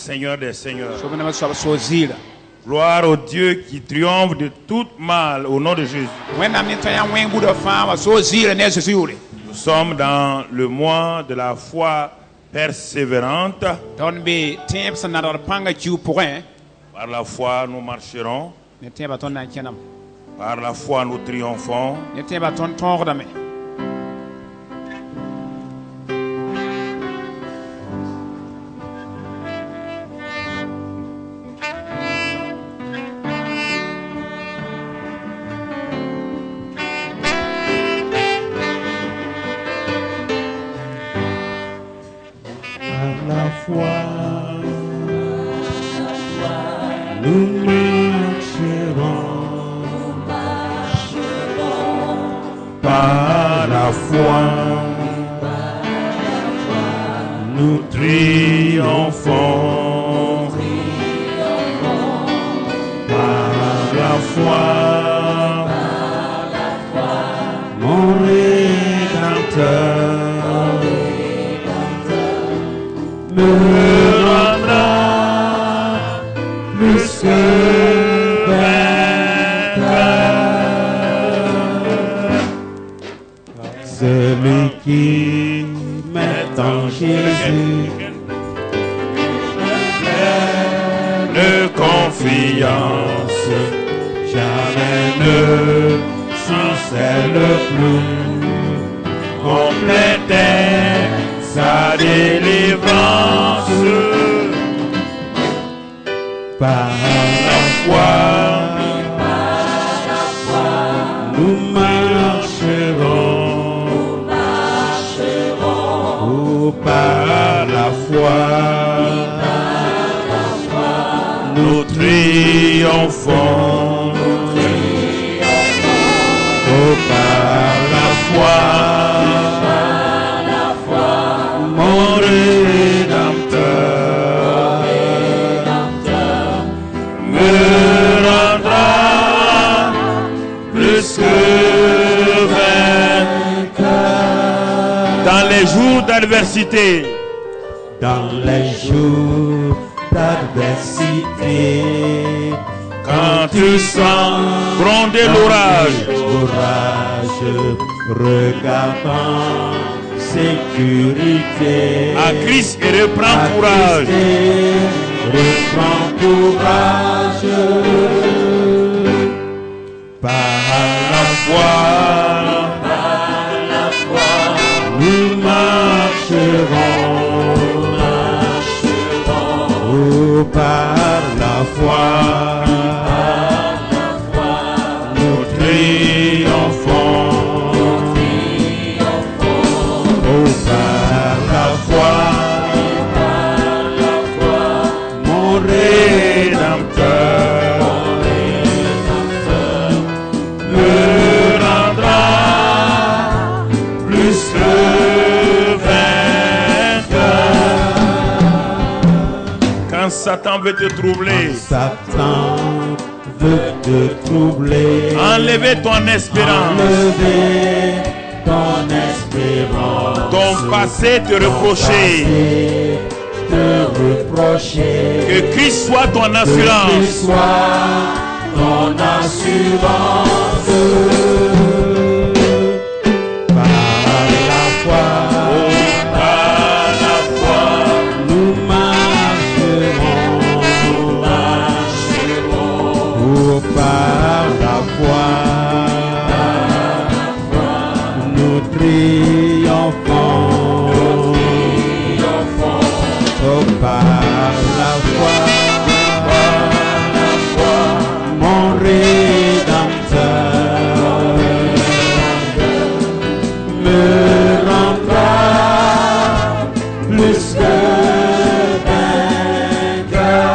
Seigneur des Seigneurs. Gloire au Dieu qui triomphe de tout mal au nom de Jésus. Nous sommes dans le mois de la foi persévérante. Par la foi nous marcherons. Par la foi nous triomphons. Nous marcherons par la foi, nous triomphons par la foi, mon Rédempteur me rendra plus que vainqueur. Celui qui met en Jésus de confiance, jamais ne chancelle plus, complète sa délivrance. Par la foi, nous marcherons. Oh, par la foi, nous triomphons. Oh, par la foi, mon Rédempteur me rendra plus que vainqueur. Dans les jours d'adversité, dans les jours d'adversité, quand tu sens gronder l'orage, regardant sécurité, à Christ et reprends courage. Reprends courage. Par la foi, nous marcherons. Oh, par la foi, nous triomphons. Oh, par la foi, mon Rédempteur me rendra plus que vainqueur. Quand Satan veut te troubler, Satan veut te troubler, enlever ton espérance, enlever ton espérance, ton passé te reprocher, que Christ soit ton assurance. Que Christ soit ton assurance. Par la foi, nous marcherons. Oh, par la foi, nous triomphons. Oh, par la foi, mon Rédempteur me rendra plus que vainqueur.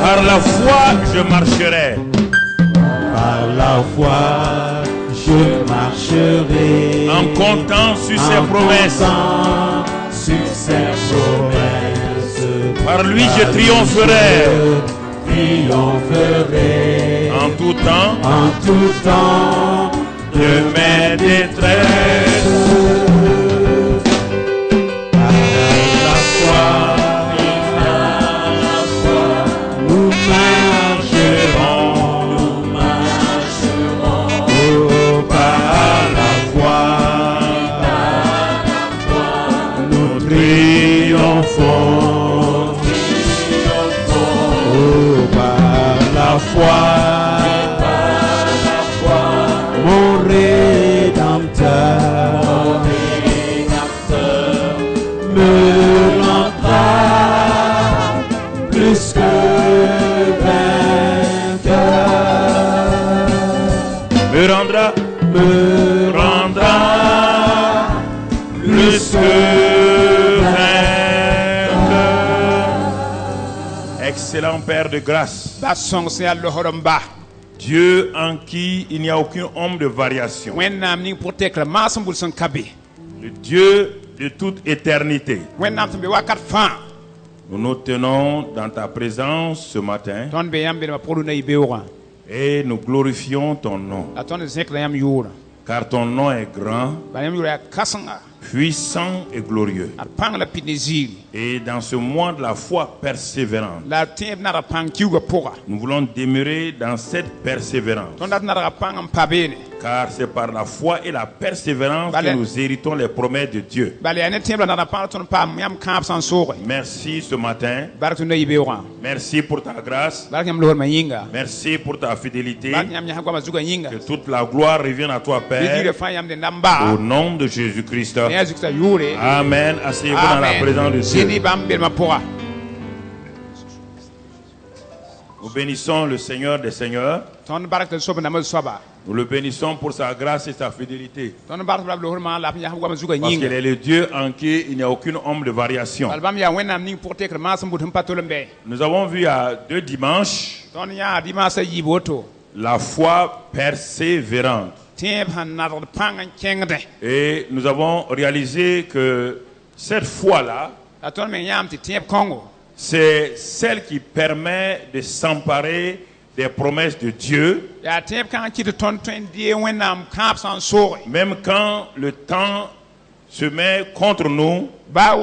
Par la foi, je marcherai. Par la foi, je marcherai. En comptant sur ses promesses. Sur ses promesses. Par lui, je triompherai. En tout temps. En tout temps de mes détresses. Par la foi, plus que vainqueur. Me rendra plus que vainqueur. Excellent Père de grâce, Dieu en qui il n'y a aucune ombre de variation, le Dieu de toute éternité. Nous nous tenons dans ta présence ce matin et nous glorifions ton nom, car ton nom est grand, puissant et glorieux. Et dans ce mois de la foi persévérante, nous voulons demeurer dans cette persévérance, car c'est par la foi et la persévérance que nous héritons les promesses de Dieu. Merci ce matin. Merci pour ta grâce. Merci pour ta fidélité. Que toute la gloire revienne à toi, Père, au nom de Jésus-Christ. Amen. Asseyez-vous dans la présence de Dieu. Nous bénissons le Seigneur des Seigneurs. Nous le bénissons pour sa grâce et sa fidélité. Parce qu'il est le Dieu en qui il n'y a aucune ombre de variation. Nous avons vu à 2 dimanches la foi persévérante. Et nous avons réalisé que cette foi-là, c'est celle qui permet de s'emparer des promesses de Dieu, même quand le temps se met contre nous, quand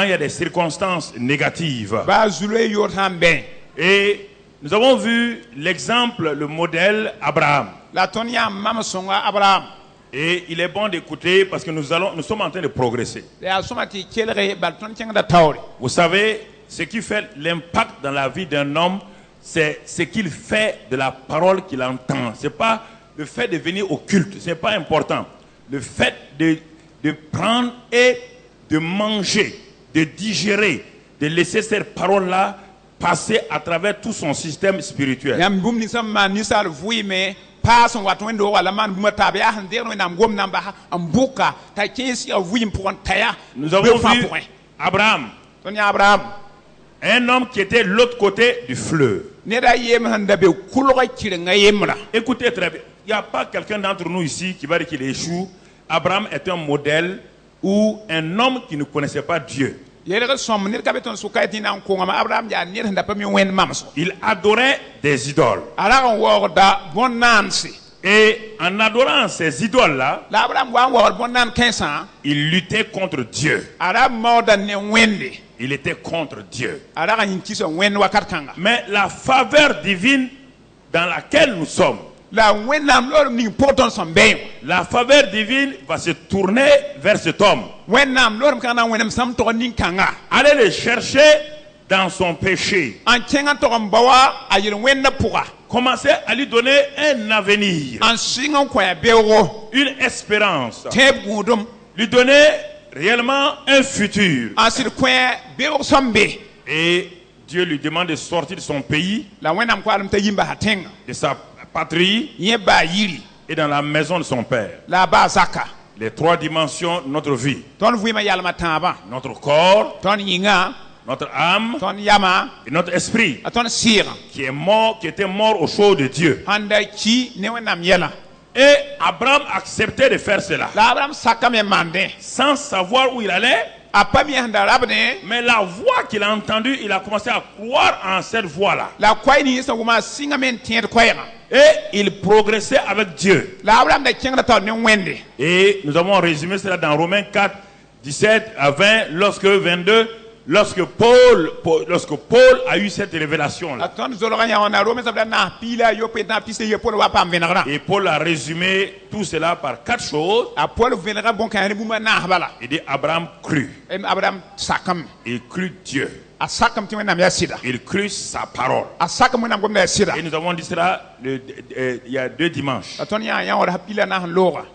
il y a des circonstances négatives. Et nous avons vu l'exemple, le modèle Abraham. Et il est bon d'écouter parce que nous sommes en train de progresser. Vous savez, ce qui fait l'impact dans la vie d'un homme, c'est ce qu'il fait de la parole qu'il entend. Ce n'est pas le fait de venir au culte, ce n'est pas important. Le fait de prendre et de manger, de digérer, de laisser cette parole-là passer à travers tout son système spirituel. Nous avons vu Abraham, un homme qui était de l'autre côté du fleuve. Écoutez très bien, il n'y a pas quelqu'un d'entre nous ici qui va dire qu'il échoue. Abraham est un modèle ou un homme qui ne connaissait pas Dieu. Il adorait des idoles. Et en adorant ces idoles-là, il luttait contre Dieu. Il était contre Dieu. Mais la faveur divine dans laquelle nous sommes, la faveur divine va se tourner vers cet homme. Allez le chercher dans son péché. Commencez à lui donner un avenir, une espérance, lui donner réellement un futur. Et Dieu lui demande de sortir de son pays, de sa patrie et dans la maison de son père. Les 3 dimensions de notre vie: notre corps, notre âme et notre esprit, qui était mort au chaud de Dieu. Et Abraham acceptait de faire cela sans savoir où il allait. Mais la voix qu'il a entendue, il a commencé à croire en cette voix-là. Et il progressait avec Dieu. Et nous avons résumé cela dans Romains 4, 17 à 20, lorsque Paul a eu cette révélation-là. Et Paul a résumé tout cela par 4 choses. Il dit Abraham crut. Il crut Dieu. Il crut sa parole. Et nous avons dit cela il y a 2 dimanches. Il y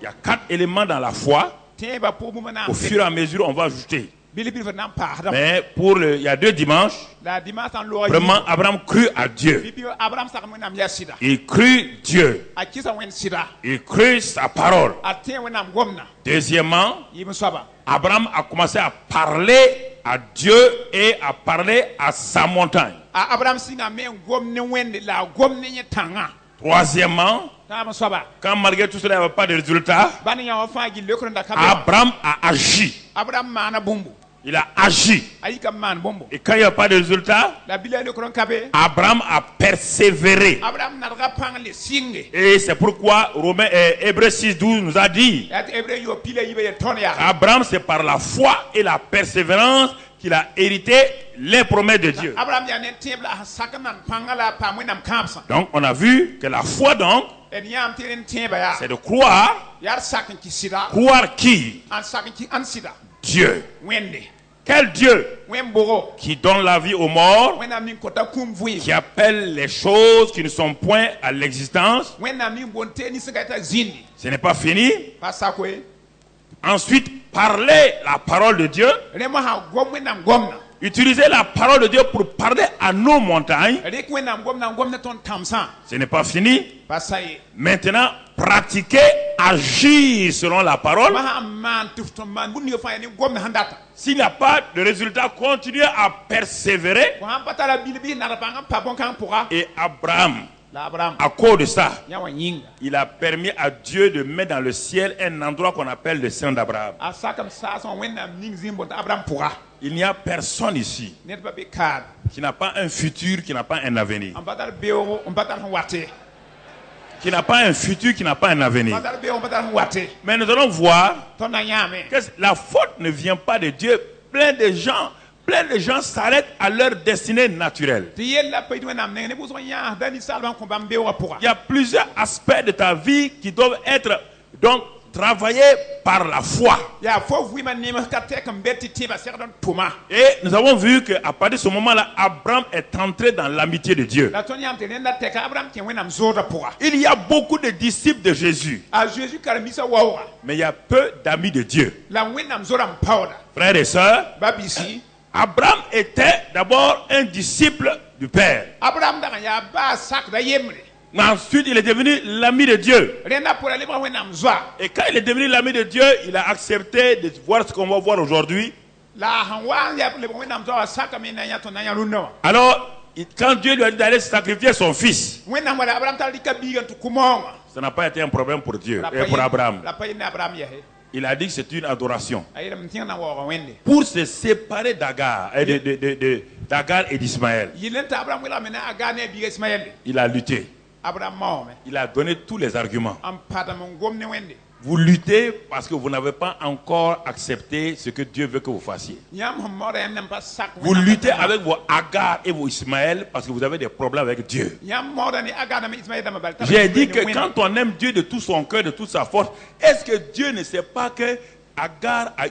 a 4 éléments dans la foi. Au fur et à mesure, on va ajouter. Mais il y a 2 dimanches, vraiment Abraham crut à Dieu. Il crut Dieu. Il crut sa parole. Deuxièmement, Abraham a commencé à parler à Dieu et à parler à sa montagne. Troisièmement, quand malgré tout cela il n'y avait pas de résultat, Abraham a agi. Il a agi. Et quand il n'y a pas de résultat, Abraham a persévéré. Et c'est pourquoi Hébreux 6:12 nous a dit Abraham, c'est par la foi et la persévérance qu'il a hérité les promesses de Dieu. Donc on a vu que la foi donc, c'est de croire. Croire qui? Dieu. Quel Dieu? Qui donne la vie aux morts, qui appelle les choses qui ne sont point à l'existence. Ce n'est pas fini. Ensuite, parler la parole de Dieu. Utiliser la parole de Dieu pour parler à nos montagnes. Ce n'est pas fini. Maintenant, pratiquer, agir selon la parole. S'il n'y a pas de résultat, continuez à persévérer. Et Abraham, à cause de ça, il a permis à Dieu de mettre dans le ciel un endroit qu'on appelle le sein d'Abraham. Il n'y a personne ici qui n'a pas un futur, qui n'a pas un avenir. Qui n'a pas un futur, qui n'a pas un avenir. Mais nous allons voir que la faute ne vient pas de Dieu. Plein de gens s'arrêtent à leur destinée naturelle. Il y a plusieurs aspects de ta vie qui doivent être donc travaillés par la foi. Et nous avons vu qu'à partir de ce moment-là, Abraham est entré dans l'amitié de Dieu. Il y a beaucoup de disciples de Jésus, mais il y a peu d'amis de Dieu. Frères et sœurs, Abraham était d'abord un disciple du Père. Mais ensuite, il est devenu l'ami de Dieu. Et quand il est devenu l'ami de Dieu, il a accepté de voir ce qu'on va voir aujourd'hui. Alors, quand Dieu lui a dit d'aller sacrifier son fils, ça n'a pas été un problème pour Dieu et pour Abraham. Il a dit que c'est une adoration. Pour se séparer d'Agar et d'Ismaël, il a lutté. Il a donné tous les arguments. Vous luttez parce que vous n'avez pas encore accepté ce que Dieu veut que vous fassiez. Vous luttez avec vos Agar et vos Ismaël parce que vous avez des problèmes avec Dieu. J'ai dit que quand on aime Dieu de tout son cœur, de toute sa force, est-ce que Dieu ne sait pas que Abraham a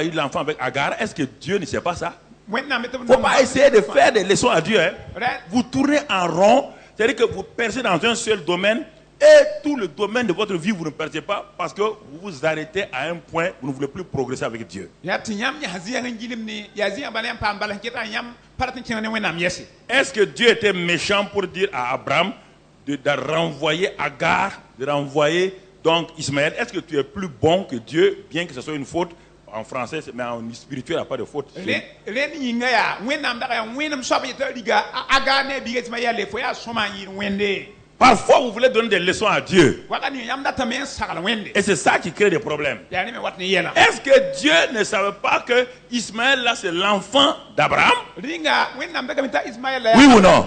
eu l'enfant avec Agar? Est-ce que Dieu ne sait pas ça? Il ne faut pas essayer de faire des leçons à Dieu. Vous tournez en rond. C'est-à-dire que vous percez dans un seul domaine et tout le domaine de votre vie, vous ne percez pas parce que vous vous arrêtez à un point, vous ne voulez plus progresser avec Dieu. Est-ce que Dieu était méchant pour dire à Abraham de renvoyer Agar, de renvoyer donc Ismaël? Est-ce que tu es plus bon que Dieu, bien que ce soit une faute? En français, mais en spirituel, il n'y a pas de faute. Parfois, vous voulez donner des leçons à Dieu. Et c'est ça qui crée des problèmes. Est-ce que Dieu ne savait pas que Ismaël, là, c'est l'enfant d'Abraham? Oui ou non?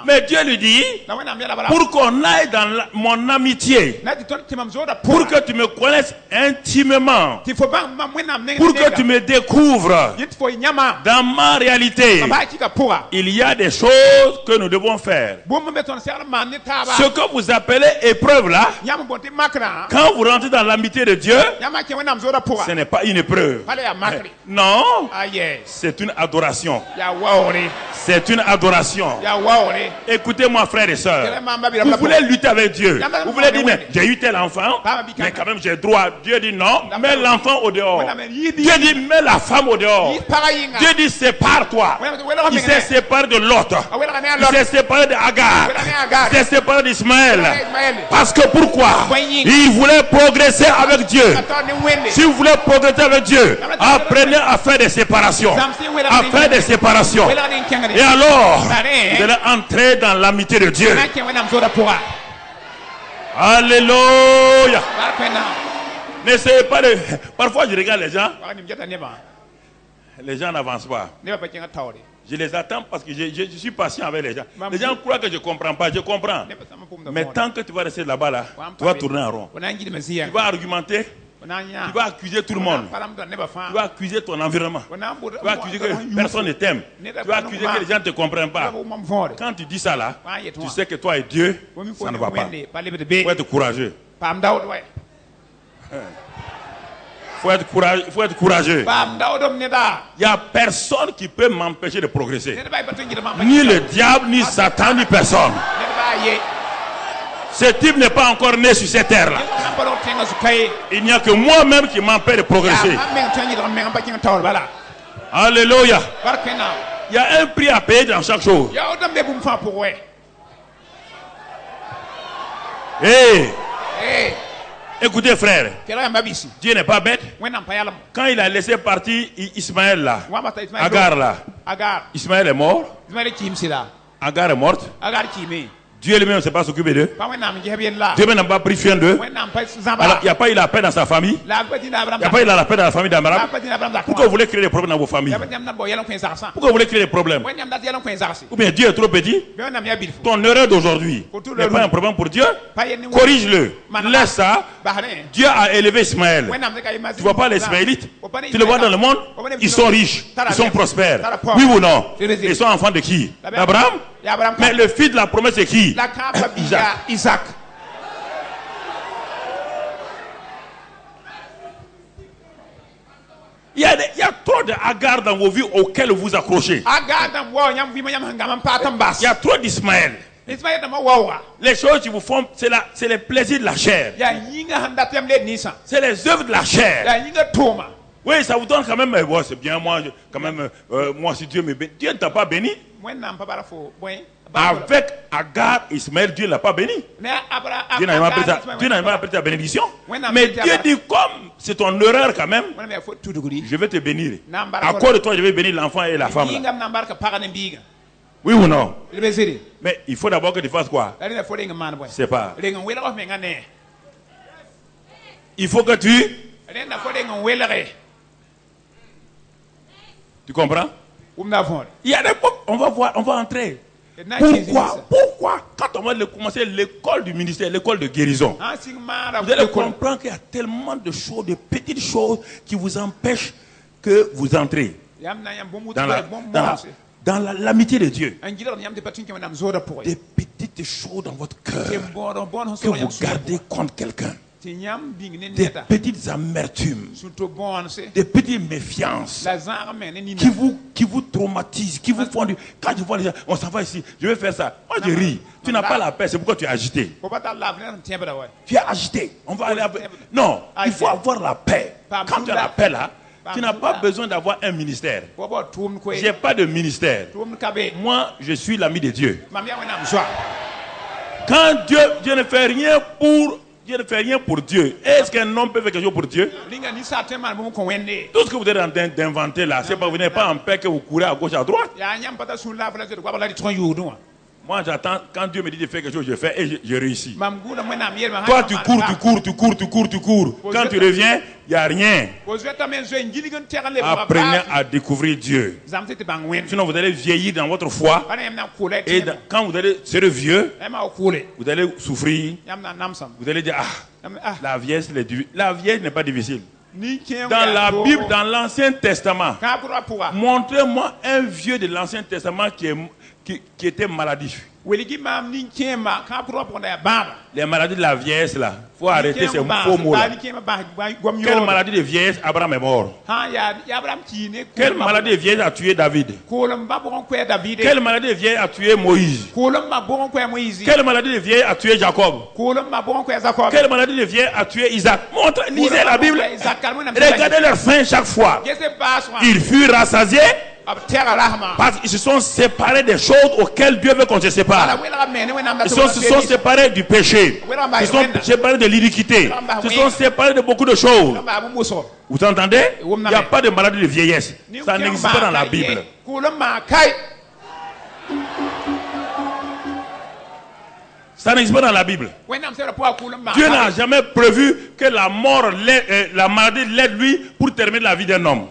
Mais Dieu lui dit, pour qu'on aille dans mon amitié, pour que tu me connaisses intimement, pour que tu me découvres dans ma réalité, il y a des choses que nous devons faire. frères. Ce que vous appelez épreuve là, quand vous rentrez dans l'amitié de Dieu, ce n'est pas une épreuve. Non, c'est une adoration. C'est une adoration. Écoutez-moi, frères et sœurs. Vous voulez lutter avec Dieu. Vous voulez dire, mais j'ai eu tel enfant, mais quand même j'ai droit. Dieu dit non, mets l'enfant au dehors. Dieu dit, mets la femme au dehors. Dieu dit, sépare-toi. Il s'est séparé de l'autre. Il s'est séparé d'Agar. Il s'est séparé d'Ismaël. Parce que pourquoi? Il voulait progresser avec Dieu. Si vous voulez progresser avec Dieu, apprenez à faire des séparations. À faire des séparations. Et alors, vous allez entrer dans l'amitié de Dieu. Alléluia. N'essayez pas de... Parfois, je regarde les gens. Les gens n'avancent pas. Je les attends parce que je suis patient avec les gens. Les gens croient que je ne comprends pas. Je comprends. Mais tant que tu vas rester là-bas, là, tu vas tourner en rond. Tu vas argumenter. Tu vas accuser tout le monde. Tu vas accuser ton environnement. Tu vas accuser que personne ne t'aime. Tu vas accuser que les gens ne te comprennent pas. Quand tu dis ça là, tu sais que toi et Dieu, ça ne va pas. Il faut être courageux. Il faut être courageux. Il n'y a personne qui peut m'empêcher de progresser. Ni le diable, ni Satan, ni personne. Ce type n'est pas encore né sur cette terre-là. Il n'y a que moi-même qui m'empêche de progresser. Alléluia. Il y a un prix à payer dans chaque chose. Écoutez frère, Dieu n'est pas bête. Quand il a laissé partir Ismaël là, Agar là, Ismaël est mort. Agar est morte. Dieu lui-même ne s'est pas s'occuper d'eux. Dieu n'a pas pris soin d'eux. Alors, il n'y a pas eu la paix dans sa famille. Il n'y a pas eu la paix dans la famille d'Abraham. Pourquoi vous voulez créer des problèmes dans vos familles? Pourquoi vous voulez créer des problèmes? Ou bien Dieu est trop petit? Ton erreur d'aujourd'hui n'est pas un problème pour Dieu? Corrige-le. Laisse ça. Dieu a élevé Ismaël. Tu ne vois pas les Ismaélites? Tu les vois dans le monde? Ils sont riches. Ils sont prospères. Oui ou non? Ils sont enfants de qui? D'Abraham? Mais le fils de la promesse est qui? Isaac. Il y a trop d'Agar dans vos vies auxquelles vous vous accrochez. Il y a trop d'Ismaël. Les choses qui vous font, c'est les plaisirs de la chair. C'est les œuvres de la chair. Oui, ça vous donne quand même, c'est bien, moi, si Dieu me bénit. Dieu ne t'a pas béni. Avec Agar, Ismaël, Dieu ne l'a pas béni. Dieu n'a pas appris ta bénédiction. Mais Dieu dit, comme c'est ton erreur quand même, je vais te bénir. À cause de toi, je vais bénir l'enfant et la femme. Là. Oui ou non? Mais il faut d'abord que tu fasses quoi? C'est pas. Il faut que tu... Tu comprends? Il y a des... On va voir, on va entrer. Pourquoi quand on va commencer l'école du ministère, l'école de guérison, vous allez comprendre qu'il y a tellement de choses, de petites choses qui vous empêchent que vous entrez dans l'amitié de Dieu. Des petites choses dans votre cœur que vous gardez contre quelqu'un. Des petites amertumes, des petites méfiances qui vous traumatisent, qui vous font du... Quand je vois les gens, on s'en va ici, je vais faire ça. Moi je ris. Tu n'as pas la paix, c'est pourquoi tu es agité. Tu es agité. On va aller Non, il faut avoir la paix. Quand tu as la paix là, tu n'as pas besoin d'avoir un ministère. Je n'ai pas de ministère. Moi, je suis l'ami de Dieu. Quand Dieu ne fait rien pour... Dieu ne fait rien pour Dieu. Est-ce qu'un homme peut faire quelque chose pour Dieu? Tout ce que vous êtes en train d'inventer là, c'est pas vous n'êtes pas en paix que vous courez à gauche à droite. Moi j'attends, quand Dieu me dit de faire quelque chose, je fais et je réussis. Toi tu cours. Quand tu reviens, il n'y a rien. Apprenez à découvrir Dieu. Sinon vous allez vieillir dans votre foi. Et quand vous allez ser vieux, vous allez souffrir. Vous allez dire, la vieillesse n'est pas difficile. Dans la Bible, dans l'Ancien Testament, montrez-moi un vieux de l'Ancien Testament qui étaient maladifs. weligi mam nin kema ka pro pour na baba Les maladies de la vieillesse là, faut arrêter ces faux mots là. Quelle maladie de vieillesse Abraham est mort? ha ya Abraham ti ne Quelle maladie de vieillesse a tué David? kolom ba bon ko David Quelle maladie de vieillesse a tué Moïse? kolom ba bon ko Moïse Quelle maladie de vieillesse a tué Jacob? kolom ba bon ko Jacob Quelle maladie de vieillesse a tué Isaac? Montre, lisez la Bible. Regardez leur fin chaque fois. Ils furent rassasiés parce qu'ils se sont séparés des choses auxquelles Dieu veut qu'on se sépare. Ils se sont séparés du péché. Ils se sont séparés de l'iniquité. Ils se sont séparés de beaucoup de choses. Vous entendez? Il n'y a pas de maladie de vieillesse. Ça n'existe pas dans la Bible. Ça n'existe pas dans la Bible. Dieu n'a jamais prévu que la mort, la maladie l'aide lui pour terminer la vie d'un homme.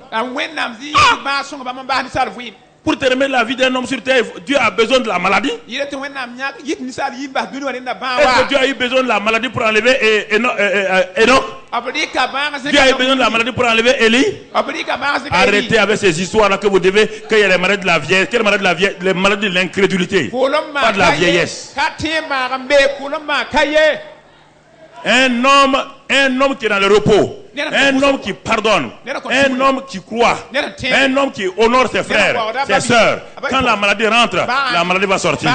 Pour terminer la vie d'un homme sur terre, Dieu a besoin de la maladie. Est-ce que Dieu a eu besoin de la maladie pour enlever Enoch? Dieu a eu besoin de la maladie pour enlever Élie? Arrêtez avec ces histoires-là que vous devez, qu'il y a les maladies de la vieillesse. Quelle maladie de la vieillesse? Les maladies de l'incrédulité. Pas de la vieillesse. Un homme qui est dans le repos. Un homme qui pardonne. Un homme qui croit. Un homme qui honore ses frères, ses sœurs. Quand la maladie rentre, la maladie va sortir.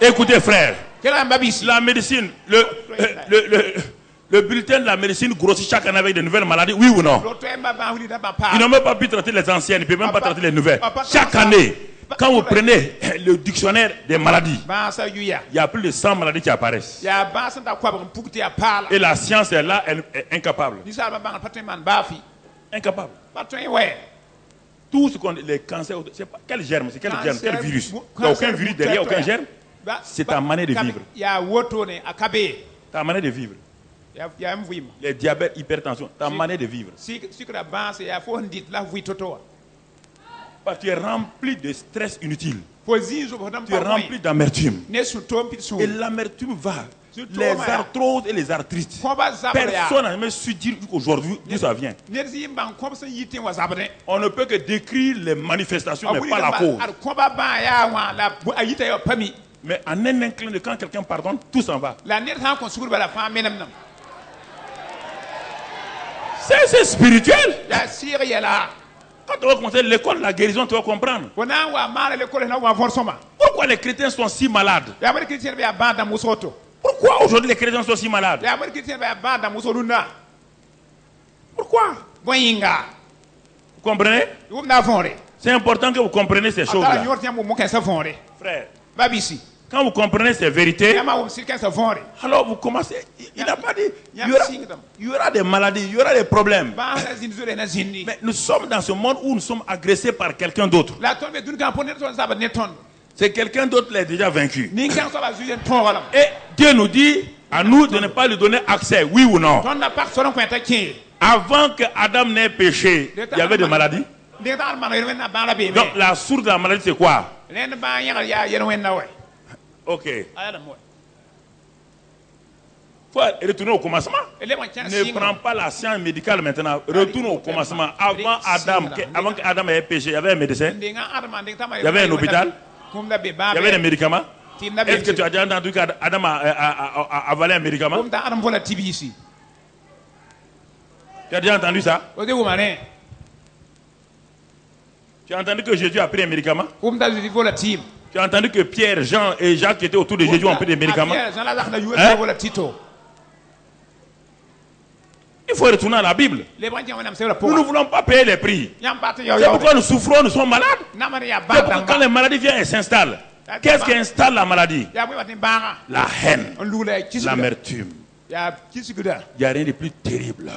Écoutez, frère. La médecine, le bulletin de la médecine grossit chaque année avec de nouvelles maladies, oui ou non? Ils n'ont même pas pu traiter les anciennes, ils ne peuvent même pas traiter les nouvelles. Chaque année, quand vous prenez le dictionnaire des maladies, il y a plus de 100 maladies qui apparaissent. Et la science est là, elle est incapable. Incapable. Tout ce qu'on dit, les cancers, c'est pas quel germe, c'est quel germe, quel virus. Il n'y a aucun virus derrière, aucun germe. C'est ta manière de vivre. Ta manière de vivre. Les diabètes, hypertension, ta manière de vivre. Parce que tu es rempli de stress inutile. Tu es rempli d'amertume. Et l'amertume va. Les arthroses et les arthrites. Personne n'a jamais su dire aujourd'hui d'où ça vient. On ne peut que décrire les manifestations, mais pas la cause. Mais en un inclin de quand quelqu'un pardonne, tout s'en va. C'est spirituel. Quand tu vas commencer l'école de la guérison, tu vas comprendre. Pourquoi les chrétiens sont si malades? Pourquoi aujourd'hui les chrétiens sont si malades? Pourquoi? Vous comprenez? C'est important que vous compreniez ces choses-là. Frère, quand vous comprenez ces vérités, alors vous commencez. Il n'a pas dit. Il y aura des maladies, il y aura des problèmes. Mais nous sommes dans ce monde où nous sommes agressés par quelqu'un d'autre. C'est quelqu'un d'autre qui est déjà vaincu. Et Dieu nous dit à nous de ne pas lui donner accès, oui ou non. Avant que Adam n'ait péché, il y avait des maladies. Donc la source de la maladie, c'est quoi? Ok. Il faut retourner au commencement. Ne prends pas la science médicale maintenant. Retourne au commencement. Avant qu'Adam ait péché, il y avait un médecin. Il y avait un hôpital. Il y avait des médicaments. Est-ce que tu as déjà entendu qu'Adam a avalé un médicament? Tu as déjà entendu ça? Tu as entendu que Jésus a pris un médicament? Tu as entendu que Pierre, Jean et Jacques qui étaient autour de Jésus ont pris des médicaments? Il faut retourner à la Bible. Nous ne voulons pas payer les prix. C'est pourquoi nous souffrons, nous sommes malades. C'est pourquoi quand les maladies viennent et s'installent, qu'est-ce qui installe la maladie? La haine, l'amertume. Il n'y a rien de plus terrible.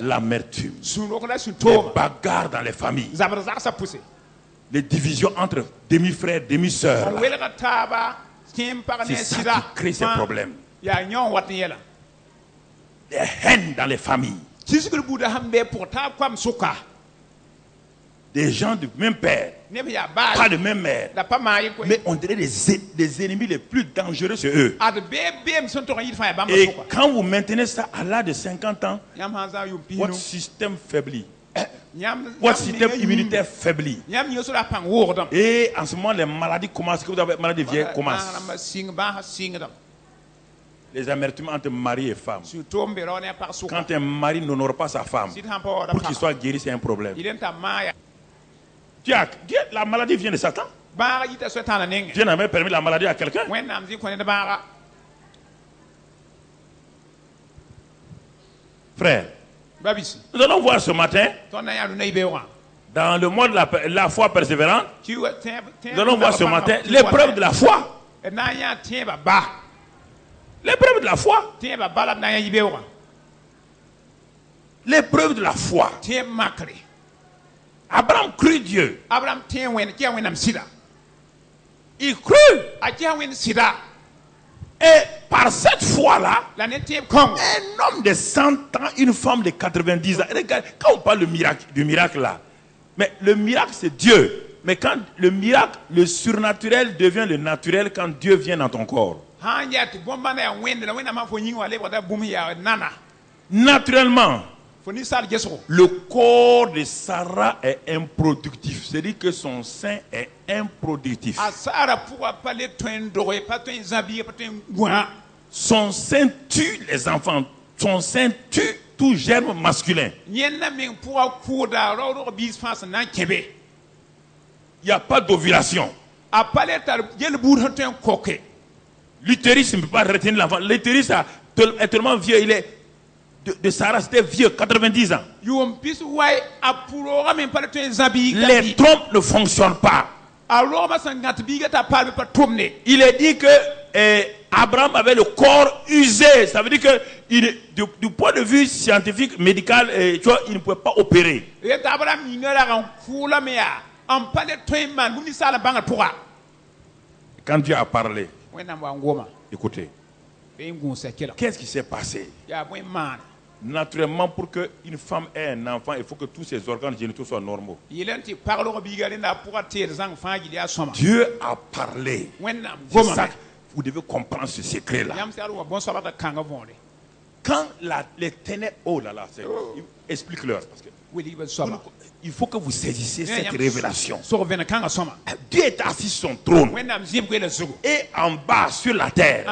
L'amertume. Les bagarres dans les familles. Les divisions entre demi-frères, demi-sœurs. C'est ça qui crée ces problèmes. Des haines dans les familles. Des gens du même père, pas de même mère, mais on dirait des ennemis les plus dangereux, c'est eux. Et quand vous maintenez ça à l'âge de 50 ans, votre système faiblit. votre système immunitaire faiblit. Nyam yo sura pang wordam. Et en ce moment, les maladies commencent. Que vous avez maladies vieilles commencent. Les amertumes entre mari et femme. Quand un mari n'honore pas sa femme, pour qu'il soit guéri, c'est un problème. La maladie vient de Satan. Dieu n'avait permis la maladie à quelqu'un. Frère, nous allons voir ce matin, dans le monde de la foi persévérante, nous allons voir ce matin l'épreuve de la foi. L'épreuve de la foi. L'épreuve de la foi. Abraham crut Dieu. Il crut. Et par cette foi-là, un homme de 100 ans, une femme de 90 ans. Regarde, quand on parle du miracle là, mais le miracle c'est Dieu. Mais quand le miracle, le surnaturel devient le naturel quand Dieu vient dans ton corps. Naturellement, le corps de Sarah est improductif. C'est-à-dire que son sein est improductif. Son sein tue les enfants. Son sein tue tout germe masculin. Il n'y a pas d'ovulation. L'utérus ne peut pas retenir l'enfant. L'utérus est tellement vieux, il est de Sarah, c'était vieux, 90 ans. Les trompes ne fonctionnent pas. Il est dit que Abraham avait le corps usé. Ça veut dire que du point de vue scientifique, médical, tu vois, il ne pouvait pas opérer. Quand Dieu a parlé, écoutez, qu'est-ce qui s'est passé? Naturellement, pour qu'une femme ait un enfant, il faut que tous ses organes génitaux soient normaux. Dieu a parlé. C'est ça, vous devez comprendre ce secret-là. Quand les ténèbres... Oh là là, explique-leur. Parce que il faut que vous saisissiez cette révélation. Dieu est assis sur son trône. Et en bas, sur la terre,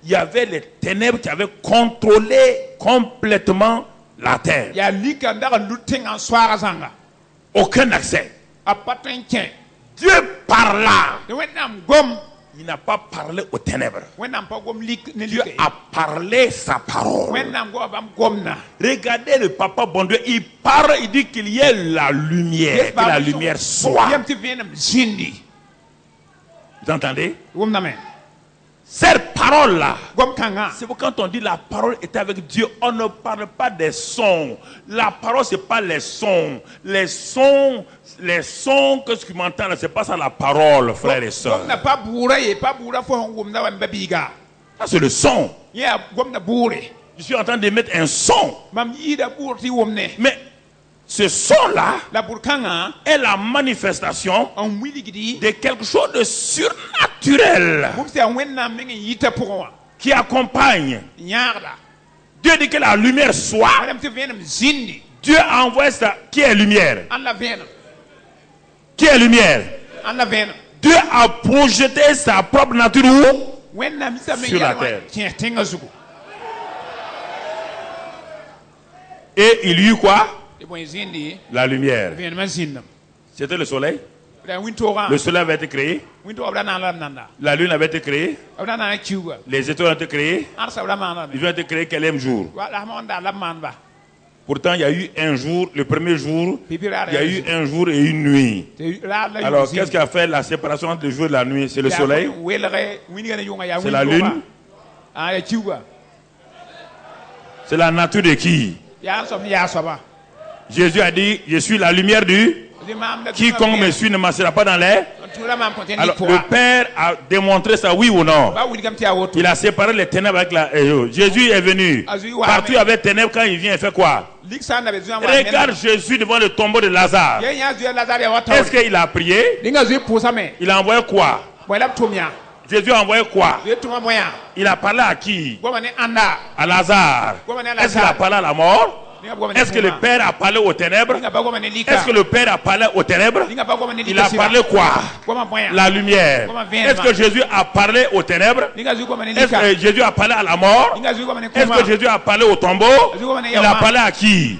il y avait les ténèbres qui avaient contrôlé complètement la terre. Aucun accès. Dieu parla. Il n'a pas parlé aux ténèbres. Dieu a parlé sa parole. Regardez le papa bon Dieu, il parle, il dit qu'il y ait la lumière, que la lumière soit. Vous entendez? Cette parole-là, c'est pourquoi quand on dit la parole était avec Dieu, on ne parle pas des sons. La parole, ce n'est pas les sons. Les sons, qu'est-ce que tu m'entends là? Ce n'est pas ça la parole, frères et sœurs. Ça, c'est le son. Je suis en train de mettre un son. Mais ce son-là est la manifestation de quelque chose de surnaturel qui accompagne. Dieu dit que la lumière soit. Dieu a envoyé ça. Qui est lumière? Qui est lumière? Dieu a projeté sa propre nature où? Sur la terre. Et il y eut quoi? La lumière. C'était le soleil. Le soleil avait été créé. La lune avait été créée. Les étoiles ont été créées. Ils ont été créés quel même jour? Pourtant, il y a eu un jour, le premier jour, il y a eu un jour et une nuit. Alors, qu'est-ce qui a fait la séparation entre le jour et la nuit? C'est le soleil? C'est la lune? C'est la nature de qui? Jésus a dit, je suis la lumière du... Quiconque me suit ne marchera pas dans l'air. Alors, le Père a démontré ça, oui ou non? Il a séparé les ténèbres avec la... Jésus est venu. Partout avec ténèbres, quand il vient, il fait quoi? Regarde Jésus devant le tombeau de Lazare. Est-ce qu'il a prié? Il a envoyé quoi? Jésus a envoyé quoi? Il a parlé à qui? À Lazare. Est-ce qu'il a parlé à la mort? Est-ce que le Père a parlé aux ténèbres? Est-ce que le Père a parlé aux ténèbres? Il a parlé quoi? La lumière. Est-ce que Jésus a parlé aux ténèbres? Est-ce que Jésus a parlé à la mort? Est-ce que Jésus a parlé au tombeau? Il a parlé à qui?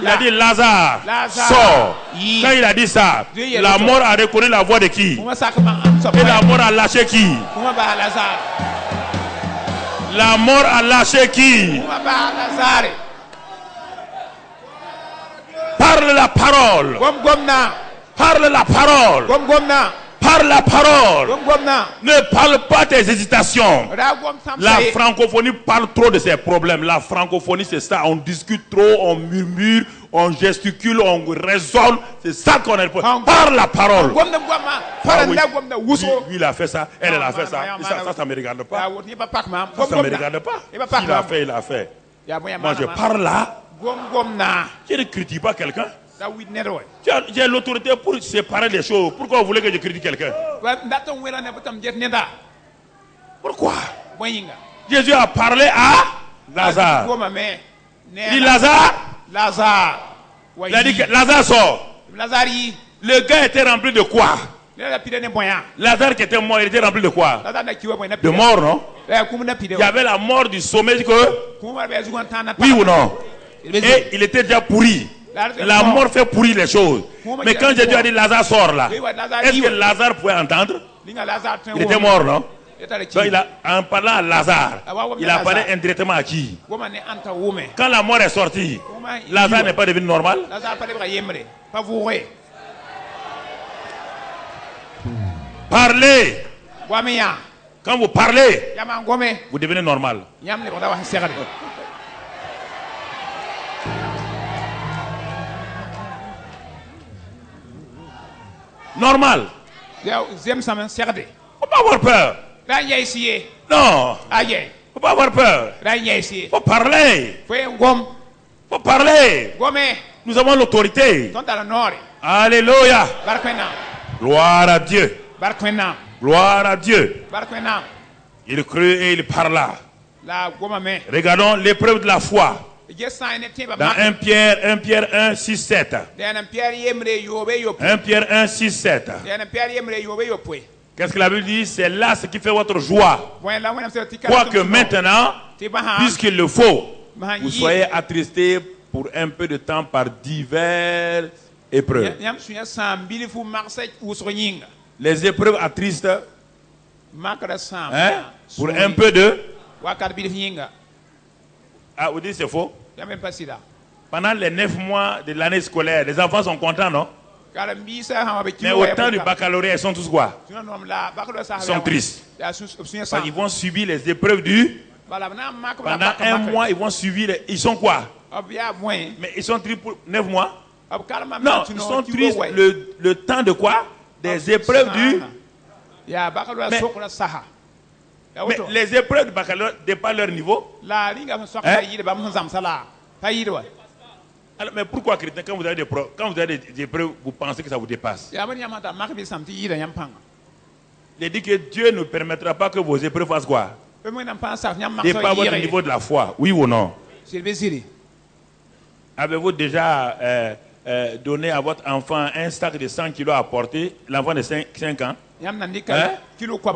Il a dit Lazare, sors. Quand il a dit ça, la mort a reconnu la voix de qui? Et la mort a lâché qui? La mort a lâché qui? Parle la parole. Parle la parole. Parle la parole. Ne parle pas tes hésitations. La francophonie parle trop de ses problèmes. La francophonie, c'est ça. On discute trop, on murmure, on gesticule, on raisonne. C'est ça qu'on est. Parle la parole. Ah oui. Lui, il a fait ça. Elle a fait ça. Et ça ne me regarde pas. Ça ne me regarde pas. S'il a fait, il a fait. Moi, je parle là. Je ne critique pas quelqu'un. J'ai l'autorité pour séparer les choses. Pourquoi vous voulez que je critique quelqu'un? Pourquoi? Jésus a parlé à Lazare. Il dit Lazare. Il a dit que Lazare sort. Le gars était rempli de quoi? Lazare qui était mort, il était rempli de quoi? De mort, non? Il y avait la mort du sommet. Oui ou non? Et il était déjà pourri. La mort fait pourrir les choses. Mais quand Jésus a dit Lazare sort là, est-ce que Lazare pouvait entendre? Il était mort, non? Donc en parlant à Lazare, il a parlé indirectement à qui? Quand la mort est sortie, Lazare n'est pas devenu normal? Parlez. Quand vous parlez, vous devenez normal. Normal. Faut pas avoir peur. Non. Faut pas avoir peur. Faut parler. Faut parler. Nous avons l'autorité. Alléluia. Gloire à Dieu. Gloire à Dieu. Il crut et il parla. Regardons l'épreuve de la foi. Dans 1 Pierre 1, 6, 7. 1 Pierre 1, 6, 7. Qu'est-ce que la Bible dit? C'est là ce qui fait votre joie. Quoique maintenant, puisqu'il le faut, vous soyez attristés pour un peu de temps par diverses épreuves. Les épreuves attristent, hein, pour un peu de... Ah, vous dites c'est faux? Pendant les 9 mois de l'année scolaire, les enfants sont contents, non? Mais au temps du baccalauréat, ils sont tous quoi? Ils sont tristes. Ils vont subir les épreuves du... Pendant un mois, ils vont subir... Ils sont quoi? Mais ils sont tristes pour 9 mois? Non, ils sont tristes le temps de quoi? Des épreuves du... Mais les épreuves du baccalauréat dépassent leur niveau. Hein? Alors, mais pourquoi, chrétien, quand vous avez des épreuves, vous pensez que ça vous dépasse? Il dit que Dieu ne permettra pas que vos épreuves fassent quoi? Dépassent votre niveau de la foi, oui ou non? Avez-vous déjà donné à votre enfant un sac de 100 kilos à porter, l'enfant de 5 ans? Hein?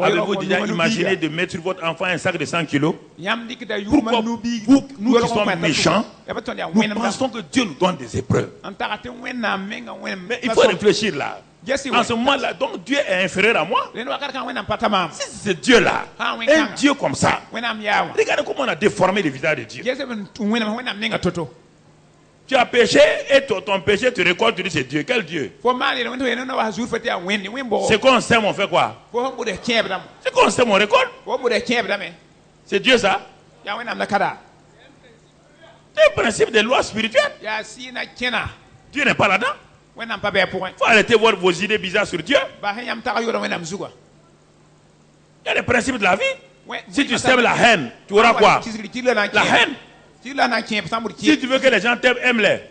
Avez-vous déjà imaginé de mettre sur votre enfant un sac de 100 kilos? Pourquoi nous qui sommes méchants, nous pensons que Dieu nous donne des épreuves? Mais il faut réfléchir là. En ce moment-là, donc Dieu est inférieur à moi? Si c'est Dieu là, un Dieu comme ça, regardez comment on a déformé le visage de Dieu. Tu as péché et ton péché te récolte, tu dis c'est Dieu. Quel Dieu? C'est qu'on sème, on fait quoi? C'est qu'on sème, on récolte. C'est Dieu ça? C'est le principe des lois spirituelles. Dieu n'est pas là-dedans. Il faut arrêter de voir vos idées bizarres sur Dieu. Il y a les principes de la vie. Si tu sèmes la haine, tu auras quoi? La haine. Si tu veux que les gens t'aiment, aime-les.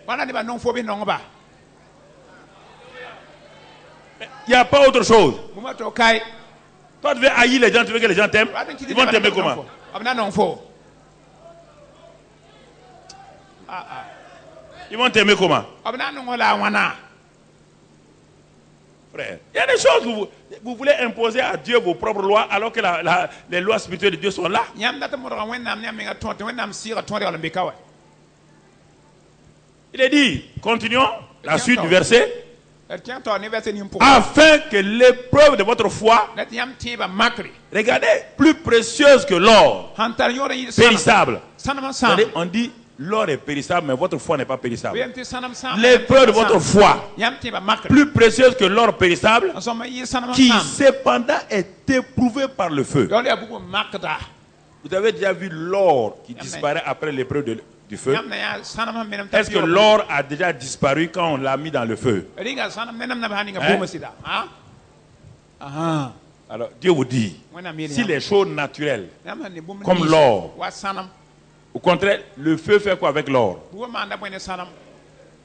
Il n'y a pas autre chose. Toi, tu veux haïr les gens, tu veux que les gens t'aiment. Ils vont t'aimer comment? Ils vont t'aimer comment? ob na no la wana Frère, il y a des choses où vous voulez imposer à Dieu vos propres lois alors que les lois spirituelles de Dieu sont là. yam data mo ro wen nam nyam nga tonte wen nam sira tonte wala mbeka wa Il est dit, continuons la suite du verset. tiens to ne verset ni pour Afin que l'épreuve de votre foi, net yam tiba makri regardez, plus précieuse que l'or, hantar yoro yi périssable. sanam sam Regardez, on dit l'or est périssable, mais votre foi n'est pas périssable. yam ti sanam sam L'épreuve de votre foi, yam tiba makri plus précieuse que l'or périssable, ensemble yi sanam qui sam cependant est éprouvé par le feu. do le buku makda Vous avez déjà vu l'or qui disparaît après l'épreuve du feu? yam na ya sanam menam Est-ce que l'or a déjà disparu quand on l'a mis dans le feu? ringa sanam menam na hani nga Hein? buma sida ha aha Alors Dieu vous dit, wana mi si les choses naturelles, yam ne buma comme l'or, wa sanam au contraire, le feu fait quoi avec l'or? buwa manda bwene sanam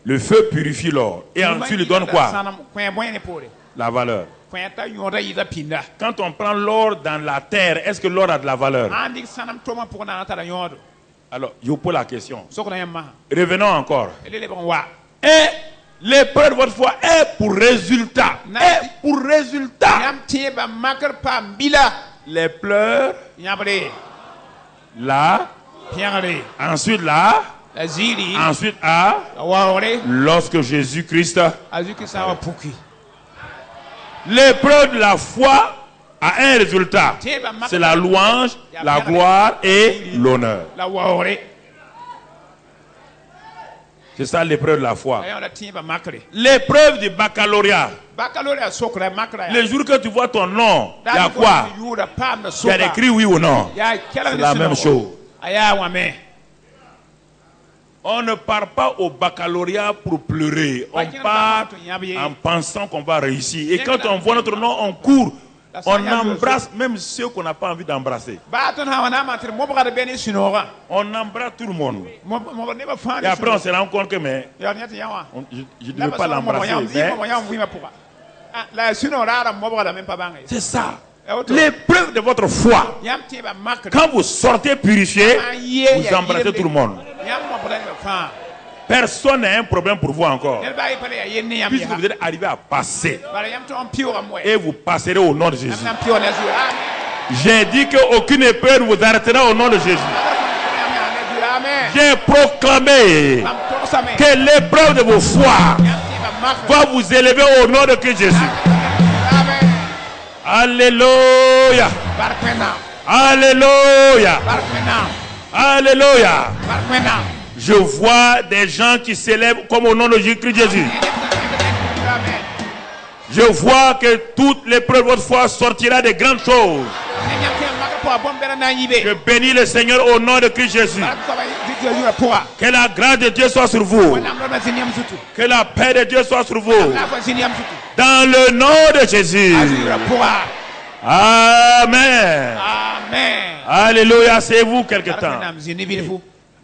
Le feu purifie l'or. Et ensuite, il donne quoi? sanam kwen bwene pore La valeur. kwen ta yora yi da pinda Quand on prend l'or dans la terre, est-ce que l'or a de la valeur? andi sanam toma pour na ta yodo Alors, je vous pose la question. sokona yamma Revenons encore. elele bon wa Et l'épreuve de votre foi est pour résultat. Est pour résultat. yam tiba makar pa mbila Les pleurs, yabre là, piangare ensuite là, la zili ensuite à, waore lorsque Jésus-Christ. azuki sawa puki L'épreuve de la foi a un résultat. C'est la louange, la gloire et l'honneur. la waore C'est ça l'épreuve de la foi. ayo la tiba makre L'épreuve du baccalauréat. baccalauréat sokra makra Le jour que tu vois ton nom, il y a quoi? yura pam da Il y a soka écrit oui ou non. C'est la même chose. aya wa me On ne part pas au baccalauréat pour pleurer. On part en pensant qu'on va réussir. Et quand on voit notre nom, on court. On embrasse même ceux qu'on n'a pas envie d'embrasser. baton ha wana matir mo baka beni sinora On embrasse tout le monde. mo ne ba fa Et après, on se rend compte que mais, ya nyati yawa je ne devais pas l'embrasser. Mais la sinora ra mo baka même pas banga c'est ça. L'épreuve de votre foi. yam tiba makre Quand vous sortez purifié, vous embrassez tout le monde. yam mo baka fa Personne n'a un problème pour vous encore. el ba pale ya yenni yam Puisque vous êtes arrivé à passer. bara yam to on piwo am Et vous passerez au nom de Jésus. yam piwo na zu amen J'ai dit qu'aucune épreuve ne vous arrêtera au nom de Jésus. amen J'ai proclamé am to same que l'épreuve de vos foi yam tiba makre va vous élever au nom de Christ Jésus. amen Alléluia. barkena Alléluia. barkena Alléluia. barkena Je vois des gens qui s'élèvent comme au nom de Jésus-Christ Jésus. amen Je vois que toute l'épreuve de votre foi sortira de grandes choses. yam tiba makre po bom bera na yibe Je bénis le Seigneur au nom de Christ Jésus. Que la grâce de Dieu soit sur vous. Que la paix de Dieu soit sur vous. Dans le nom de Jésus. Amen. Amen. Alléluia. C'est vous quelque temps.